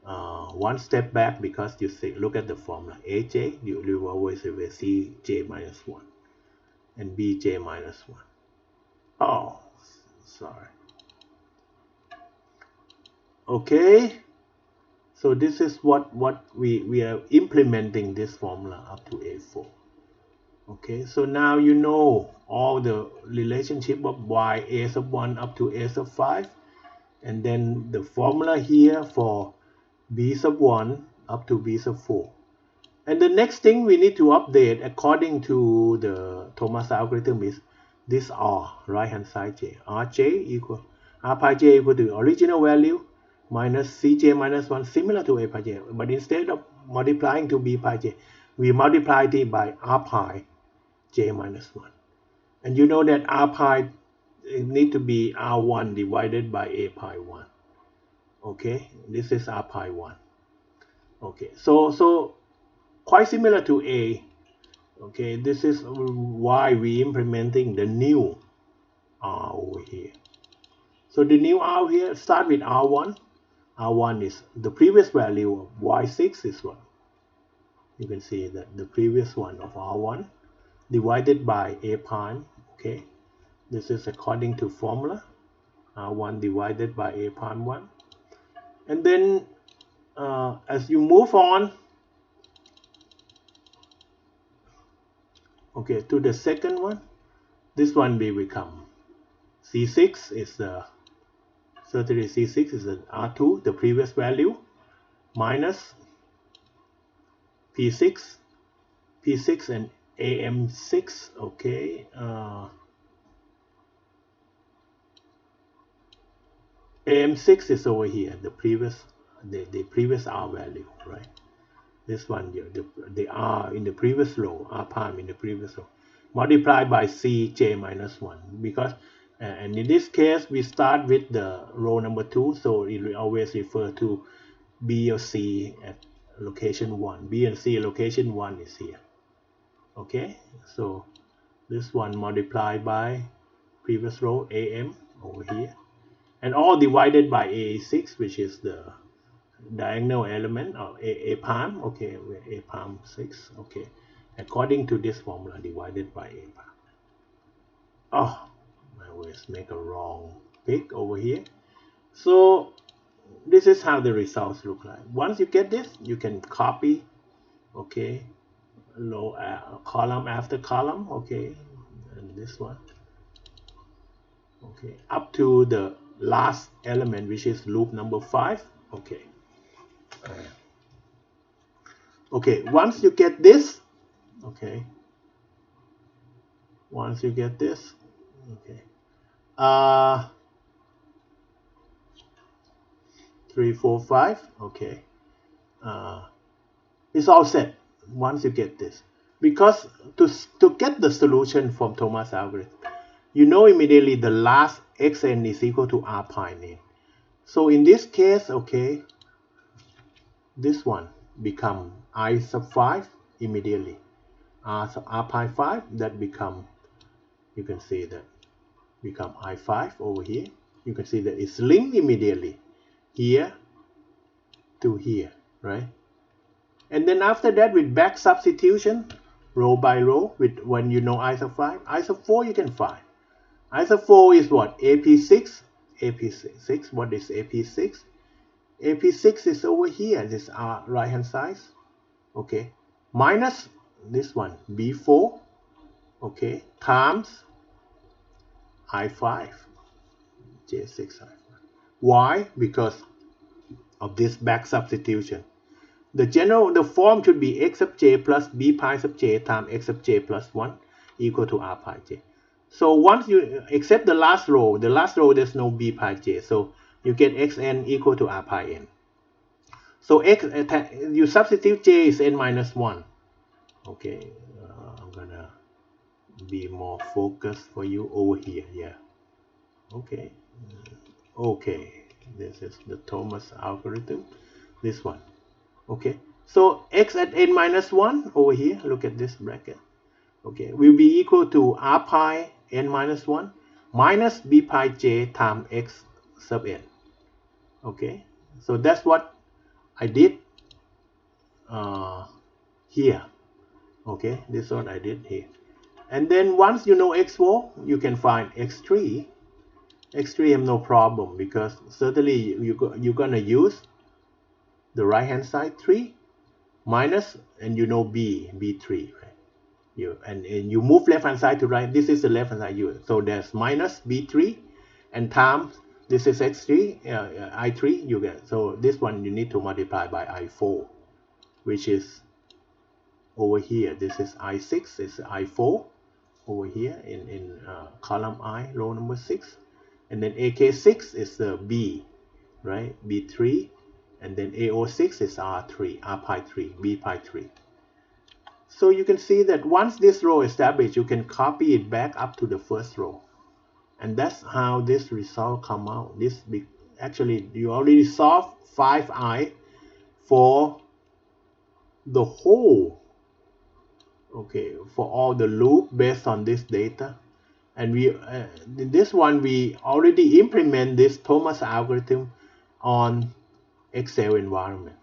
one step back, because you see, look at the formula. AJ, you always have a CJ minus 1 and BJ minus 1. Oh, sorry. Okay, so this is what we are implementing this formula up to A4. Okay, so now you know all the relationship of y a sub 1 up to a sub 5, and then the formula here for b sub 1 up to b sub 4. And the next thing we need to update according to the Thomas algorithm is this r, right hand side j, rj equal r pi j equal to original value minus cj minus 1, similar to a pi j, but instead of multiplying to b pi j, we multiply it by r pi j minus 1. And you know that r pi need to be r1 divided by a pi 1. Okay, this is r pi 1. Okay, so quite similar to a. Okay, this is why we implementing the new r over here. So the new r here start with r1. R1 is the previous value of y6 is what? You can see that the previous one of r1 divided by a prime. Okay, this is according to formula, r1 divided by a prime 1. And then as you move on, okay, to the second one, this one will become c6 is the certainly c6 is the r2, the previous value, minus p6 and am6. Okay, am6 is over here, the previous r value, right? This one here, the r in the previous row, r prime in the previous row, multiplied by cj minus 1, because and in this case we start with the row number 2, so it will always refer to b or c at location 1. B and c location 1 is here. Okay, so this one multiplied by previous row am over here, and all divided by a6, which is the diagonal element of a prime. Okay, a prime 6. Okay, according to this formula, divided by a prime. Oh, I always make a wrong pick over here. So this is how the results look like. Once you get this, you can copy, okay, column after column, okay, and this one, okay, up to the last element, which is loop number 5. Okay. Okay, once you get this, okay, once you get this, okay, 3 4 5, okay, it's all set once you get this, because to get the solution from Thomas algorithm, you know immediately the last xn is equal to r pi n. So in this case, okay, this one become I sub 5 immediately, r pi 5, that become, you can see that become I5 over here. You can see that it's linked immediately here to here, right? And then after that, with back substitution, row by row, with when you know I sub 5, I sub 4 you can find. I sub 4 is what? AP6. AP6. What is AP6? AP6 is over here, this right hand side. Okay. Minus this one, B4. Okay. Times I5. J6 I5. Why? Because of this back substitution. The form should be x sub j plus b pi sub j times x sub j plus 1 equal to r pi j. So once you accept the last row there's no b pi j, so you get xn equal to r pi n. So x, you substitute j is n minus 1. Okay, I'm gonna be more focused for you over here. Yeah. Okay. Okay. This is the Thomas algorithm. This one. Okay. So x at n minus 1 over here. Look at this bracket. Okay, will be equal to r pi n minus 1 minus b pi j times x sub n. Okay, so that's what I did here. Okay, this is what I did here. And then once you know x4, you can find x3. X3 have no problem because certainly you're gonna use the right hand side 3 minus, and you know b3, right? And you move left hand side to right. This is the left hand side so there's minus b3 and times this is x3, i3 you get. So this one you need to multiply by i4, which is over here. This is i6, is i4 over here in column I, row number 6, and then AK6 is the B, right? B3, and then AO6 is R3, R pi 3, B pi 3. So you can see that once this row is established, you can copy it back up to the first row, and that's how this result come out. Actually you already solved 5i for the whole, okay, for all the loop based on this data. And we in this one we already implement this Thomas algorithm on Excel environment.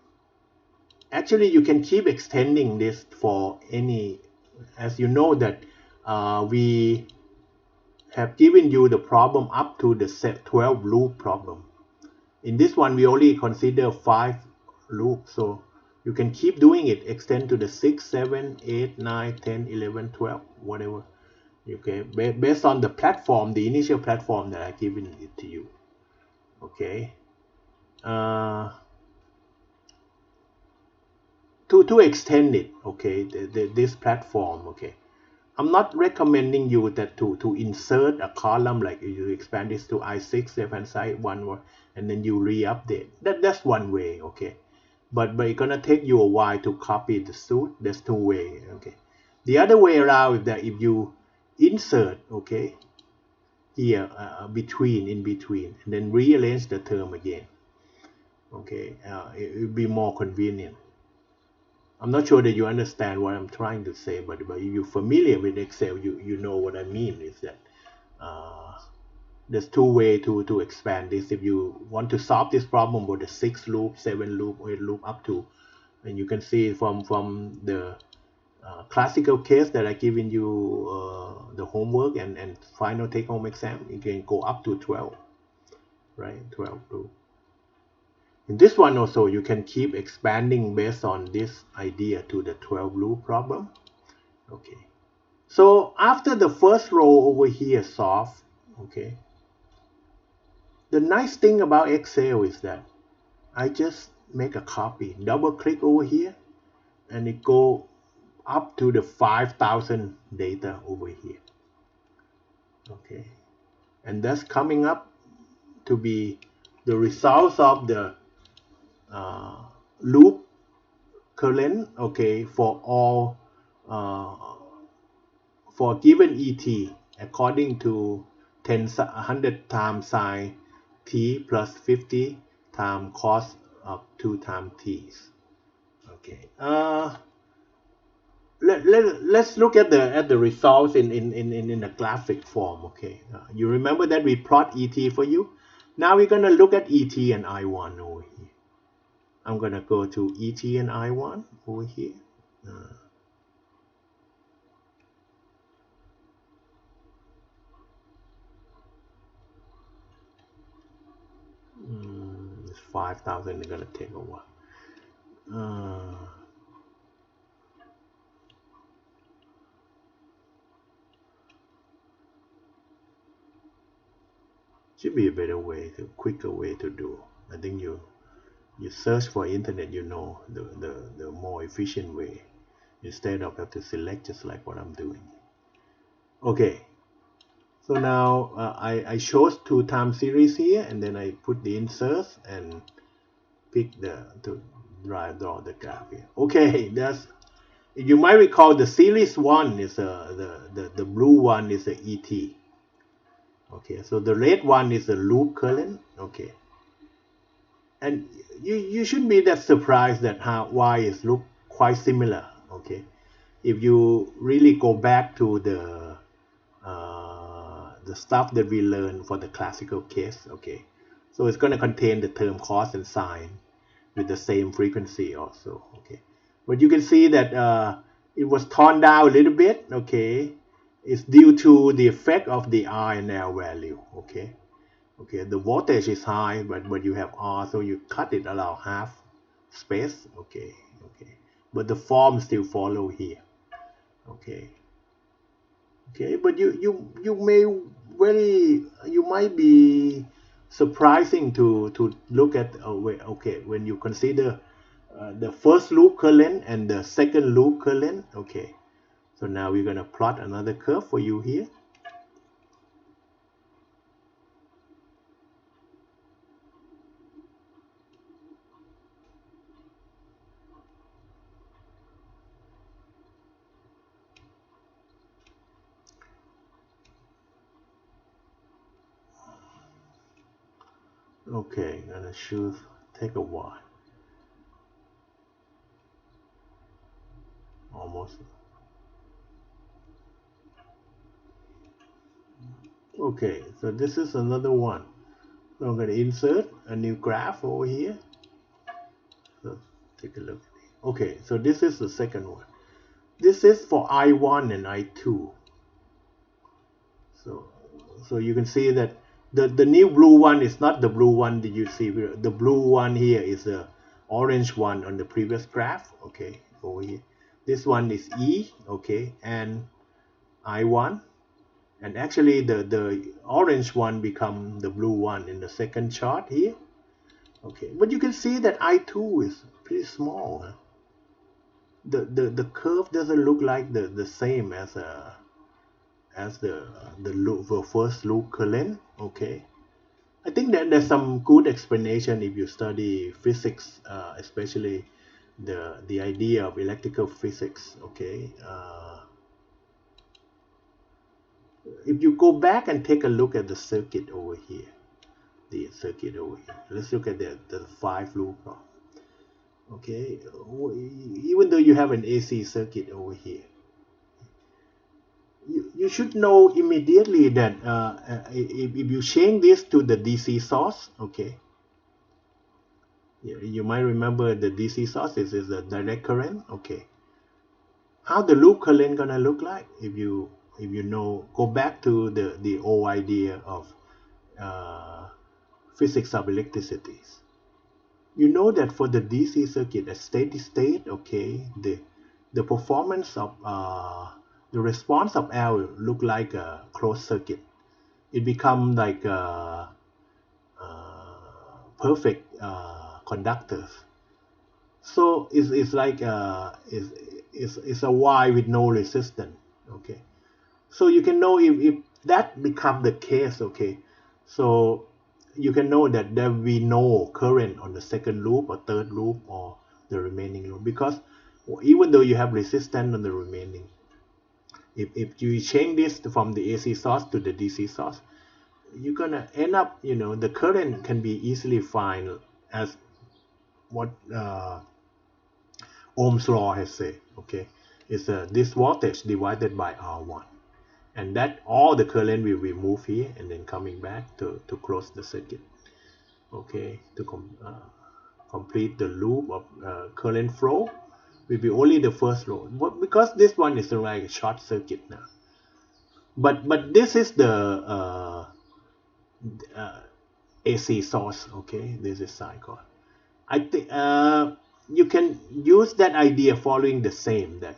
Actually you can keep extending this for any, as you know that we have given you the problem up to the set 12 loop problem. In this one we only consider 5 loops, so you can keep doing it, extend to the 6, 7, 8, 9, 10, 11, 12, whatever. Okay, based on the platform, the initial platform that I given it to you. Okay, to extend it, okay, this platform, okay, I'm not recommending you that to insert a column like you expand this to i6 left hand side one more and then you re-update. That's one way, okay, but it's gonna take you a while to copy the suit. There's two ways, okay. The other way around is that if you insert, okay, here in between and then rearrange the term again, okay, it will be more convenient. I'm not sure that you understand what I'm trying to say, but if you're familiar with Excel, you know what I mean is that there's two ways to expand this. If you want to solve this problem with the 6 loop, 7 loop, 8 loop up to, and you can see from the classical case that I given you the homework and final take-home exam, you can go up to 12, right? 12 loop. In this one also, you can keep expanding based on this idea to the 12 loop problem. Okay. So after the first row over here solved, okay, the nice thing about Excel is that I just make a copy, double click over here, and it go up to the 5,000 data over here. Okay. And that's coming up to be the results of the loop current, okay, for all for given ET according to 100 times sine t plus 50 times cos of 2 times t's. Okay. Let's look at the results in a graphic form. Okay. You remember that we plot ET for you. Now we're gonna look at ET and I1 over here. I'm gonna go to ET and I1 over here. It's 5,000. They're gonna take a while. Should be a better way, quicker way to do. I think you search for internet, you know, the more efficient way instead of have to select just like what I'm doing. Okay, so now I chose 2 time series here, and then I put the inserts and pick the draw the graph here. Okay, that's, you might recall the series one is the blue one is a ET. Okay, so the red one is the loop current. Okay, and you shouldn't be that surprised that why it look quite similar. Okay, if you really go back to the stuff that we learned for the classical case. Okay, so it's going to contain the term cos and sine with the same frequency also. Okay, but you can see that it was toned down a little bit. Okay, it's due to the effect of the R and L value. Okay, the voltage is high, but you have R, so you cut it around half space. Okay, but the form still follow here. Okay, but you may you might be surprising to look at when you consider the first loop current and the second loop current. Okay, so now we're gonna plot another curve for you here. Okay, gonna choose, take a while, almost. Okay, so this is another one. So I'm gonna insert a new graph over here. So take a look. Okay, so this is the second one. This is for I1 and I2. So you can see that the new blue one is not the blue one that you see. The blue one here is the orange one on the previous graph. Okay, over here. This one is E. Okay, and I1. And actually the orange one become the blue one in the second chart here. Okay, but you can see that I2 is pretty small. Huh? The curve doesn't look like the same as the first loop current. Okay, I think that there's some good explanation if you study physics, especially the idea of electrical physics. Okay, if you go back and take a look at the circuit over here, let's look at the 5 loop. Okay, even though you have an AC circuit over here, you should know immediately that if you change this to the DC source. Okay, you might remember the DC source is a direct current. Okay, how the loop current gonna look like if you know, go back to the old idea of uh, physics of electricity. You know that for the DC circuit at steady state, okay, the performance of the response of L look like a closed circuit. It become like a, perfect conductors. So it's like it's a Y with no resistance. Okay, so you can know if that become the case. Okay, so you can know that there will be no current on the second loop or third loop or the remaining loop, because even though you have resistance on the remaining, if you change this from the AC source to the DC source, you're gonna end up, the current can be easily defined as what Ohm's law has said. Okay, it's this voltage divided by R1, and that all the current will be moved here and then coming back to close the circuit. Okay, to complete the loop of current flow will be only the first loop, but because this one is like a short circuit now. But this is the uh, AC source. Okay, this is cycle. I think you can use that idea following the same, that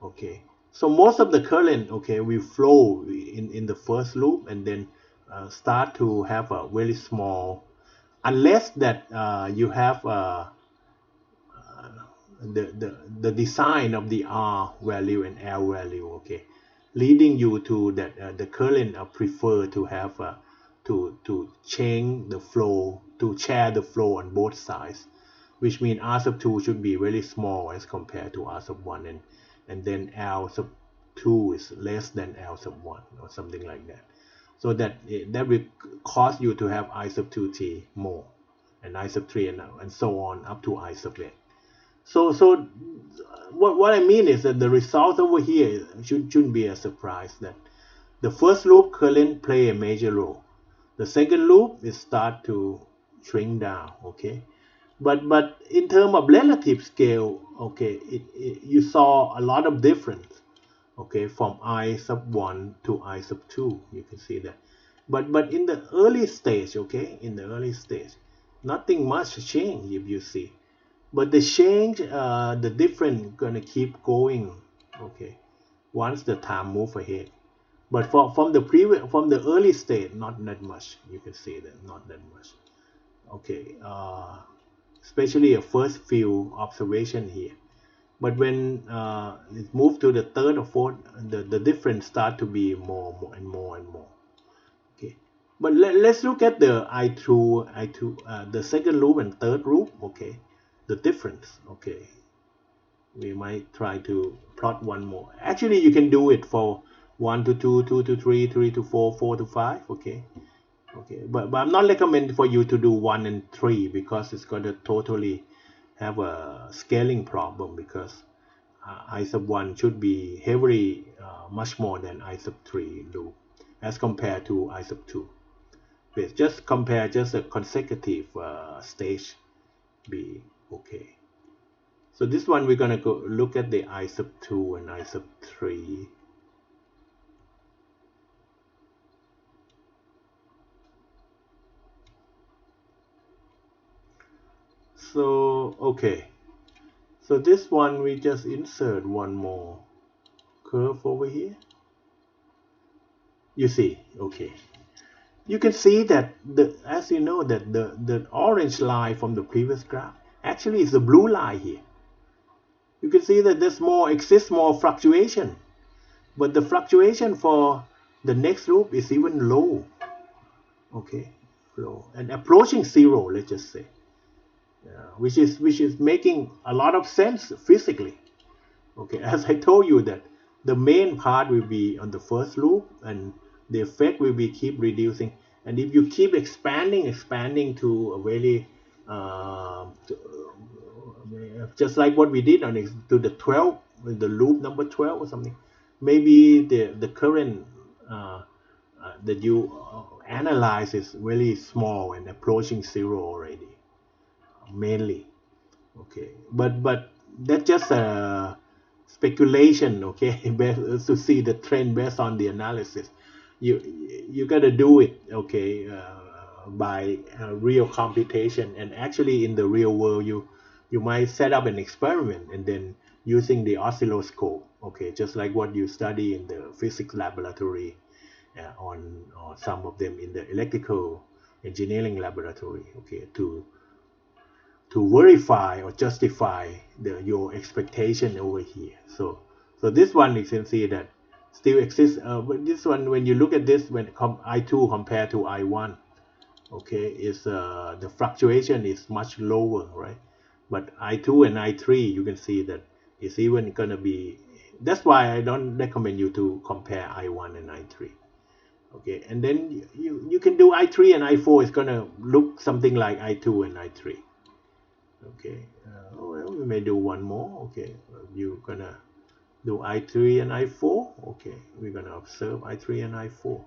okay, so most of the current, okay, will flow in the first loop and then start to have a very small, unless that you have the design of the R value and L value. Okay, leading you to that the current prefer to have to change the flow, to share the flow on both sides. which means r sub 2 should be very small as compared to r sub 1, and then l sub 2 is less than l sub 1 or something like that. So that will cause you to have I sub 2t more, and I sub 3 and so on up to I sub n. So what I mean is that the result over here shouldn't be a surprise, that the first loop current play a major role. The second loop is start to shrink down, okay? But in terms of relative scale, okay, you saw a lot of difference, okay, from I sub 1 to I sub 2, you can see that. But in the early stage, okay, in the early stage, nothing much change if you see. But the change, the difference gonna keep going, okay, once the time move ahead. But from the early state, not that much. You can see that not that much. Okay, especially a first few observation here. But when it moved to the third or fourth, the difference start to be more and more and more. Okay, but let's look at the I2, the second loop and third loop. Okay, the difference. Okay, we might try to plot one more. Actually, you can do it for 1 to 2, 2 to 3, 3 to 4, 4 to 5. Okay, but I'm not recommend for you to do 1 and 3, because it's going to totally have a scaling problem, because I sub 1 should be heavily much more than I sub 3 loop as compared to I sub 2. Just compare just a consecutive stage be okay. So this one we're gonna go look at the I sub 2 and I sub 3. So okay, so this one we just insert one more curve over here. You see, okay, you can see that as you know that the orange line from the previous graph actually is the blue line here. You can see that exists more fluctuation, but the fluctuation for the next loop is even low. Okay, low and approaching zero, let's just say, which is making a lot of sense physically. Okay, as I told you that the main part will be on the first loop, and the effect will be keep reducing. And if you keep expanding to a very just like what we did on to the 12, the loop number 12 or something, maybe the current that you analyze is really small and approaching zero already, mainly. Okay, but that's just a speculation, okay, to see the trend based on the analysis. You gotta do it, okay, by real computation, and actually in the real world you might set up an experiment and then using the oscilloscope, okay, just like what you study in the physics laboratory, on some of them in the electrical engineering laboratory, okay, to verify or justify your expectation over here. So this one you can see that still exists. But this one, when you look at this, when I2 compared to I1, okay, is the fluctuation is much lower, right? But I2 and I3, you can see that it's even gonna be. That's why I don't recommend you to compare I1 and I3. Okay, and then you can do I3 and I4. It's gonna look something like I2 and I3. Okay, well, we may do one more. Okay, you're gonna do I3 and I4. Okay, we're gonna observe I3 and I4.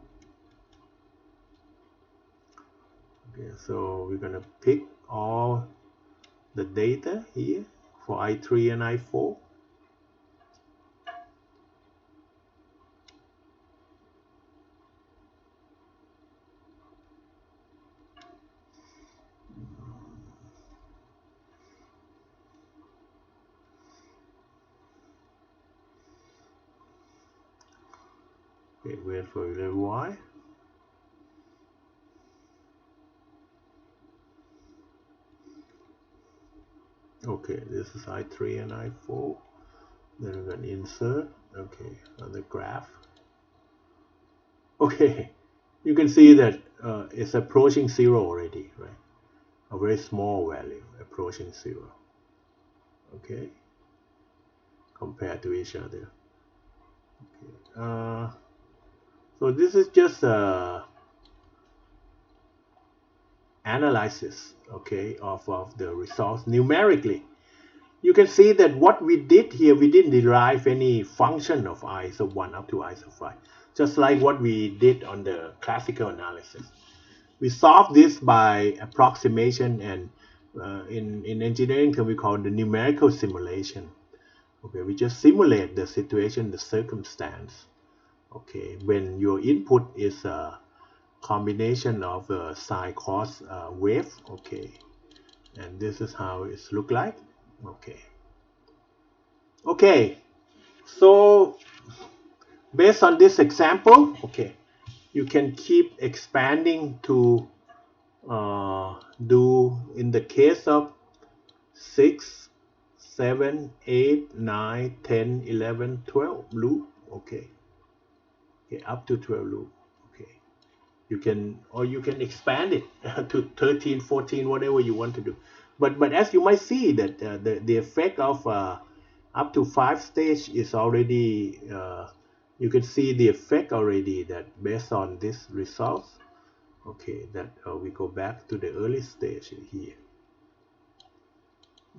Okay, so we're gonna pick all the data here for I3 and I4. Okay, wait for a little while. Okay, this is I3 and I4. Then we're gonna insert, okay, on the graph. Okay, you can see that it's approaching zero already, right? a very small value approaching 0. Okay, compared to each other. Okay. So this is just analysis, okay, of the results numerically. You can see that what we did here, we didn't derive any function of I sub 1 up to I sub 5, just like what we did on the classical analysis. We solved this by approximation, and in engineering term we call it the numerical simulation. Okay, we just simulate the situation, the circumstance. Okay, when your input is a combination of sine cos wave. Okay, and this is how it look like. Okay, so based on this example, okay, you can keep expanding to do in the case of 6, 7, 8, 9, 10, 11, 12 loop. Okay, up to 12 loop. Okay, you can, or you can expand it to 13, 14, whatever you want to do. But as you might see that the effect of up to 5 stage is already you can see the effect already, that based on this results. Okay, that we go back to the early stage here.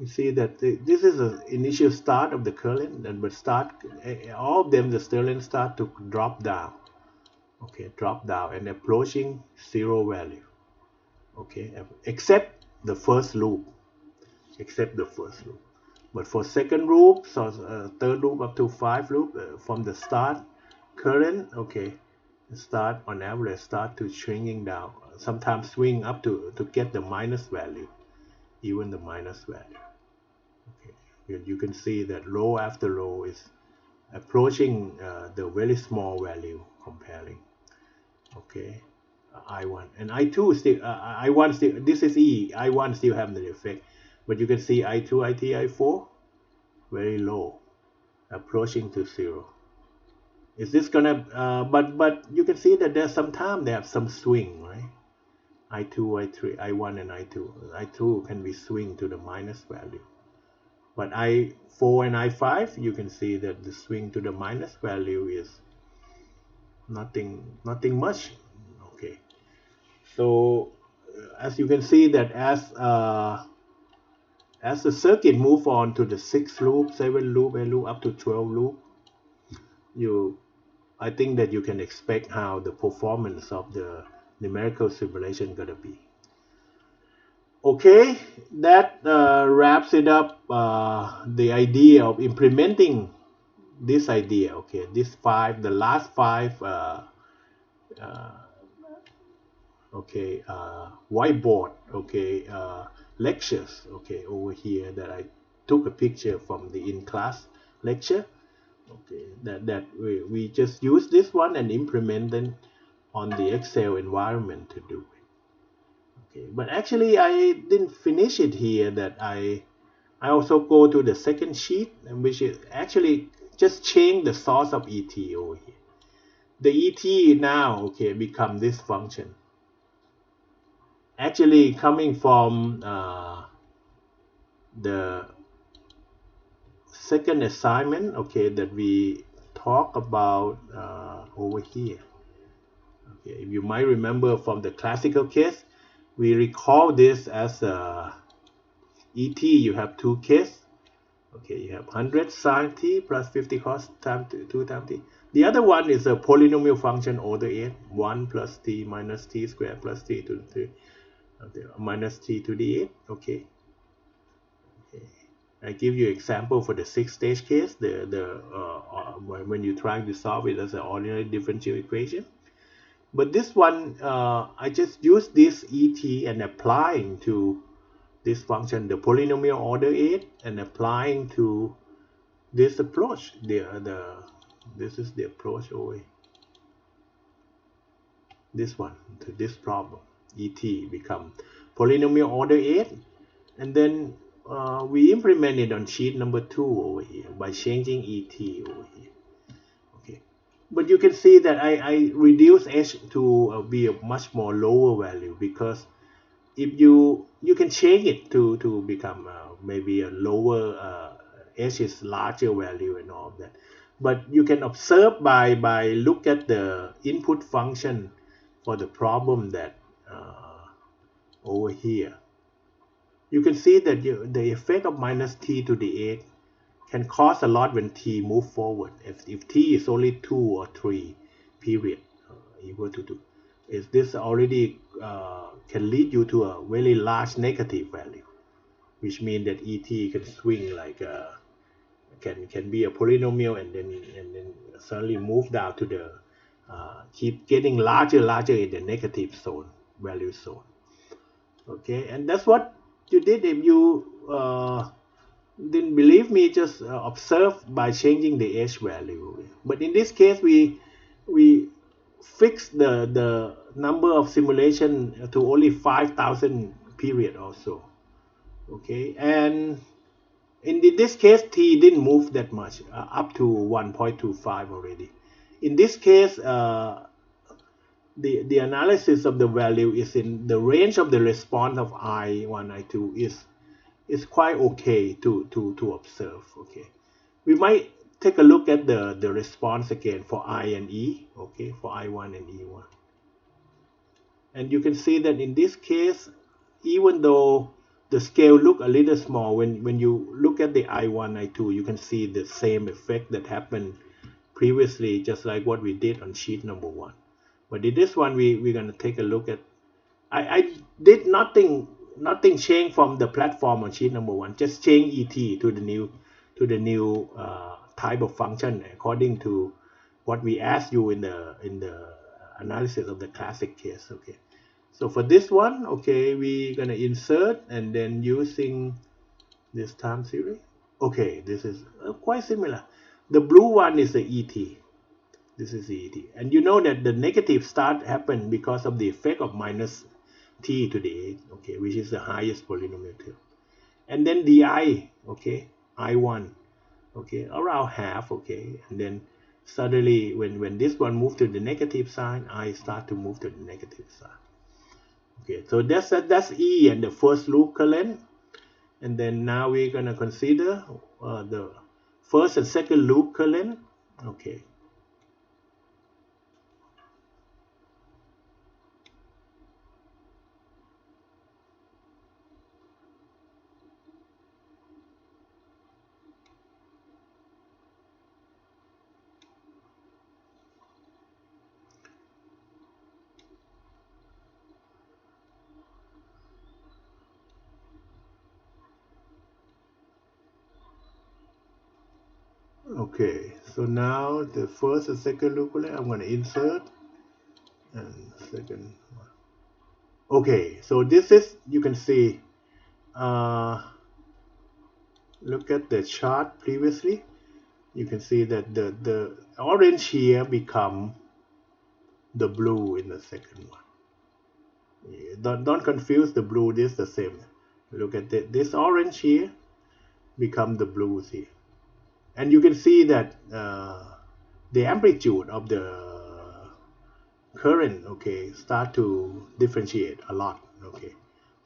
You see that this is an initial start of the current, and but start all of them, the current start to drop down. Okay, drop down and approaching 0 value. Okay, except the first loop, but for second loop, so third loop up to 5 loop, from the start current, okay, start on average start to shrinking down, sometimes swing up to get the minus value, even the minus value. Okay, you can see that low after low is approaching the very small value comparing. Okay, I1 and I2 still, I1 still, this is E, I1 still have the effect, but you can see I2, I3, I4 very low, approaching to 0. Is this gonna but you can see that there's some time they have some swing, right? I2, I3, I1 and I2 can be swing to the minus value, but I4 and I5, you can see that the swing to the minus value is nothing much. Okay, so as you can see that as the circuit move on to the 6 loop, 7 loop, 8 loop, up to 12 loop, I think that you can expect how the performance of the numerical simulation gonna be. Okay, that wraps it up, the idea of implementing this idea. Okay, the last 5 uh, okay, whiteboard, okay, lectures, okay, over here that I took a picture from the in-class lecture. Okay, that we just use this one and implement them on the Excel environment to do it. Okay, but actually I didn't finish it here. That I also go to the second sheet, which is actually just change the source of ET over here. The ET now, okay, become this function. Actually coming from the second assignment, okay, that we talk about over here. Okay, if you might remember from the classical case, we recall this as ET. You have 2 cases. Okay, you have 100 sine t plus 50 cos times 2 times t. The other one is a polynomial function order 8, 1 plus t minus t squared plus t to the 3, okay, minus t to the 8. Okay. I give you example for the 6-stage case. When you try to solve it as an ordinary differential equation. But this one, I just use this ET and applying to this function, the polynomial order 8, and applying to this approach. This is the approach over this one to this problem. ET become polynomial order 8, and then we implement it on sheet number 2 over here by changing ET over here. Okay, but you can see that I reduce H to be a much more lower value, because if you you can change it to become maybe a lower h is larger value and all of that. But you can observe by look at the input function for the problem that over here. You can see that the effect of minus t to the 8 can cause a lot when t move forward. If t is only 2 or 3 period equal to 2, is this already can lead you to a very large negative value, which means that et can swing like can be a polynomial and then suddenly move down to the keep getting larger in the negative zone value zone. Okay, and that's what you did. If you didn't believe me, just observe by changing the h value. But in this case, we fix the number of simulation to only 5,000 period also. Okay, and in this case, t didn't move that much, up to 1.25 already. In this case, the analysis of the value is in the range of the response of I1, I2 is quite okay to observe. Okay, we might take a look at the response again for I and E. Okay, for I1 and E1, and you can see that in this case, even though the scale look a little small, when you look at the I1, I2, you can see the same effect that happened previously, just like what we did on sheet number 1. But in this one, we're going to take a look at, I did nothing change from the platform on sheet number 1, just change et to the new type of function according to what we asked you in the analysis of the classic case. Okay, so for this one, okay, we're gonna insert and then using this time series. Okay, this is quite similar. The blue one is the et. This is the et, and you know that the negative start happened because of the effect of minus t to the 8, okay, which is the highest polynomial term. And then di, okay, I1, okay, around half, okay, and then suddenly when this one move to the negative sign, I start to move to the negative side. Okay, so that's E and the first loop current, and then now we're gonna consider the first and second loop current. Okay. Okay, so now the first and second loop current, I'm gonna insert and second one. Okay, so this is, you can see, look at the chart previously. You can see that the orange here become the blue in the second one. Yeah, don't confuse the blue, this the same. Look at this orange here become the blues here, and you can see that the amplitude of the current, okay, start to differentiate a lot. Okay,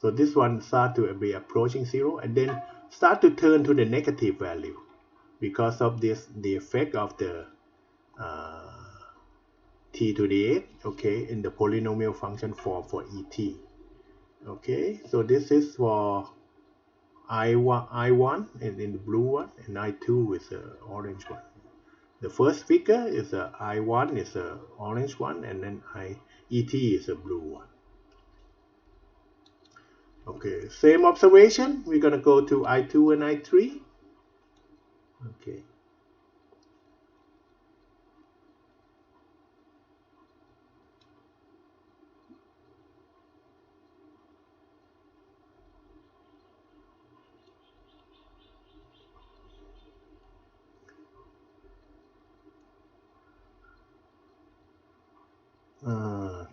so this one start to be approaching 0 and then start to turn to the negative value because of this, the effect of the uh, t to the 8, okay, in the polynomial function for et. Okay, so this is for I1 in the blue one, and I2 is the orange one. The first figure is a I1 is a orange one, and then et is a blue one. Okay, same observation. We're gonna go to I2 and I3. Okay.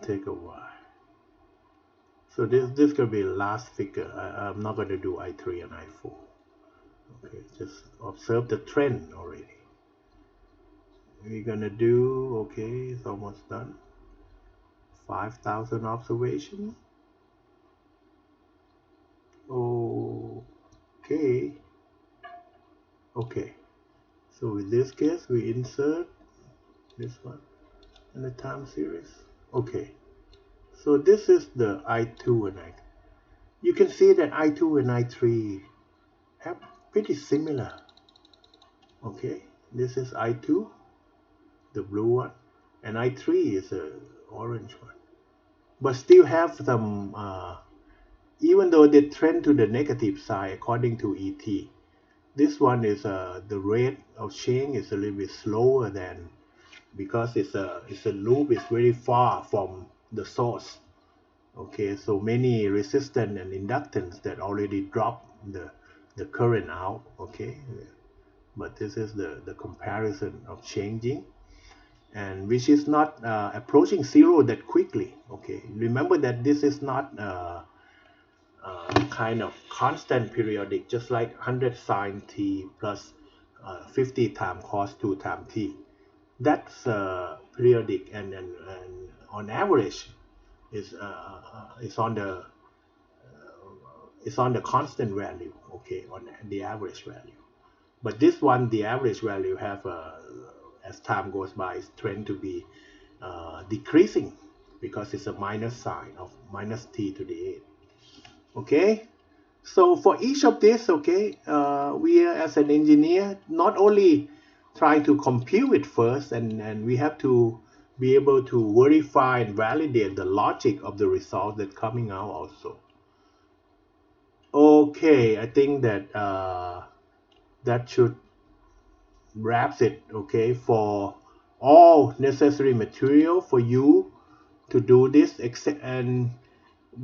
Take a while. So this gonna be the last figure. I'm not gonna do I3 and I4. Okay, just observe the trend already. We're gonna do, okay, it's almost done. 5,000 observations. Okay, so in this case we insert this one in the time series. Okay, so this is the I2 and I. You can see that I2 and I3 have pretty similar. Okay, this is I2, the blue one, and I3 is a orange one, but still have some even though they trend to the negative side according to ET. This one is the rate of change is a little bit slower than, because it's a loop is very far from the source. Okay, so many resistance and inductance that already drop the current out. Okay, but this is the comparison of changing, and which is not approaching zero that quickly. Okay, remember that this is not kind of constant periodic, just like 100 sine t plus 50 times cos 2 times t. That's periodic, and on average is on the constant value. Okay, on the average value. But this one, the average value have as time goes by, is trend to be decreasing, because it's a minus sign of minus t to the 8. Okay, so for each of this, okay, we as an engineer not only try to compute it first, and we have to be able to verify and validate the logic of the result that coming out also. Okay, I think that that should wraps it. Okay, for all necessary material for you to do this, and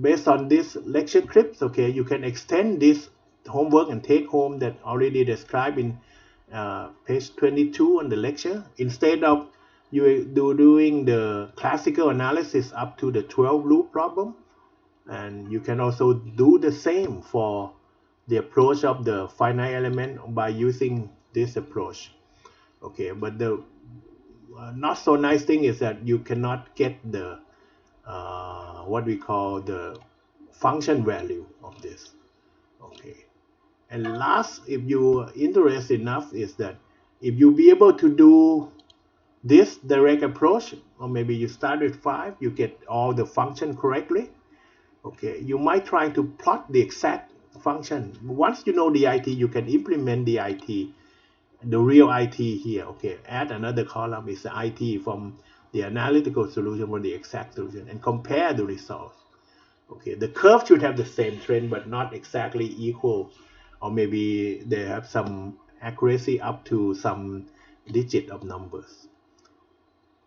based on this lecture clips, okay, you can extend this homework and take home that already described in page 22 on the lecture. Instead of you doing the classical analysis up to the 12 loop problem, and you can also do the same for the approach of the finite element by using this approach. Okay, but the not so nice thing is that you cannot get the what we call the function value of this. Okay, and last, if you interested enough, is that if you be able to do this direct approach, or maybe you start with 5, you get all the function correctly. Okay, you might try to plot the exact function. Once you know the IT, you can implement the IT, the real IT here. Okay, add another column is the IT from the analytical solution or the exact solution, and compare the results. Okay, the curve should have the same trend but not exactly equal, or maybe they have some accuracy up to some digit of numbers.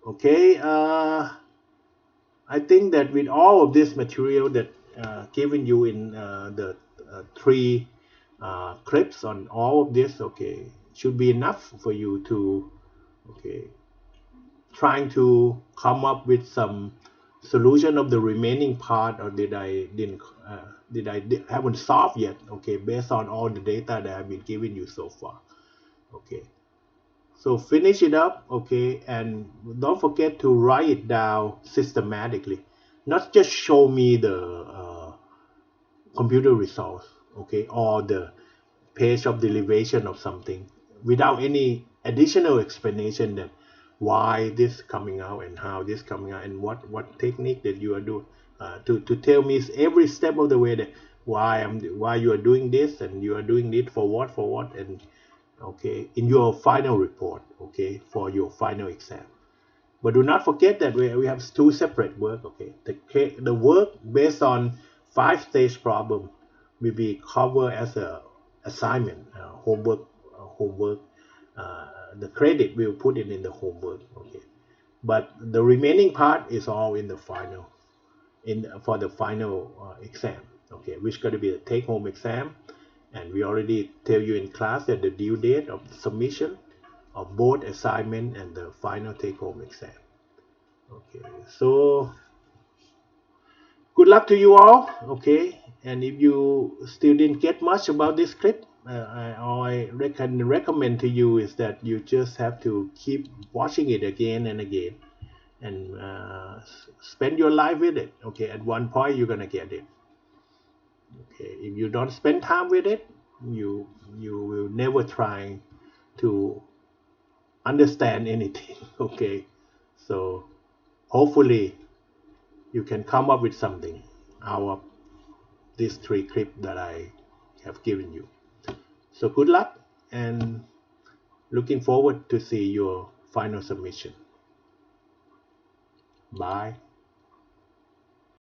Okay, I think that with all of this material that given you in the 3 clips on all of this, okay, should be enough for you to, okay, trying to come up with some solution of the remaining part, or haven't solved yet. Okay, based on all the data that I've been giving you so far. Okay, so finish it up. Okay, and don't forget to write it down systematically, not just show me the computer results, okay, or the page of derivation of something without any additional explanation that why this coming out and how this coming out and what technique that you are doing, to tell me every step of the way that why you are doing this, and you are doing it for what, and okay, in your final report, okay, for your final exam. But do not forget that we have 2 separate work. Okay, the work based on 5-stage problem will be covered as a assignment, homework. The credit we'll put it in the homework. Okay, but the remaining part is all in the final, for the final exam. Okay, which going to be the take-home exam, and we already tell you in class that the due date of submission of both assignment and the final take-home exam. Okay, so good luck to you all. Okay, and if you still didn't get much about this clip, I can recommend to you is that you just have to keep watching it again and again, and spend your life with it. Okay, at one point you're gonna get it. Okay, if you don't spend time with it, you will never try to understand anything. Okay, so hopefully you can come up with something out of these three clips that I have given you. So good luck, and looking forward to see your final submission. Bye.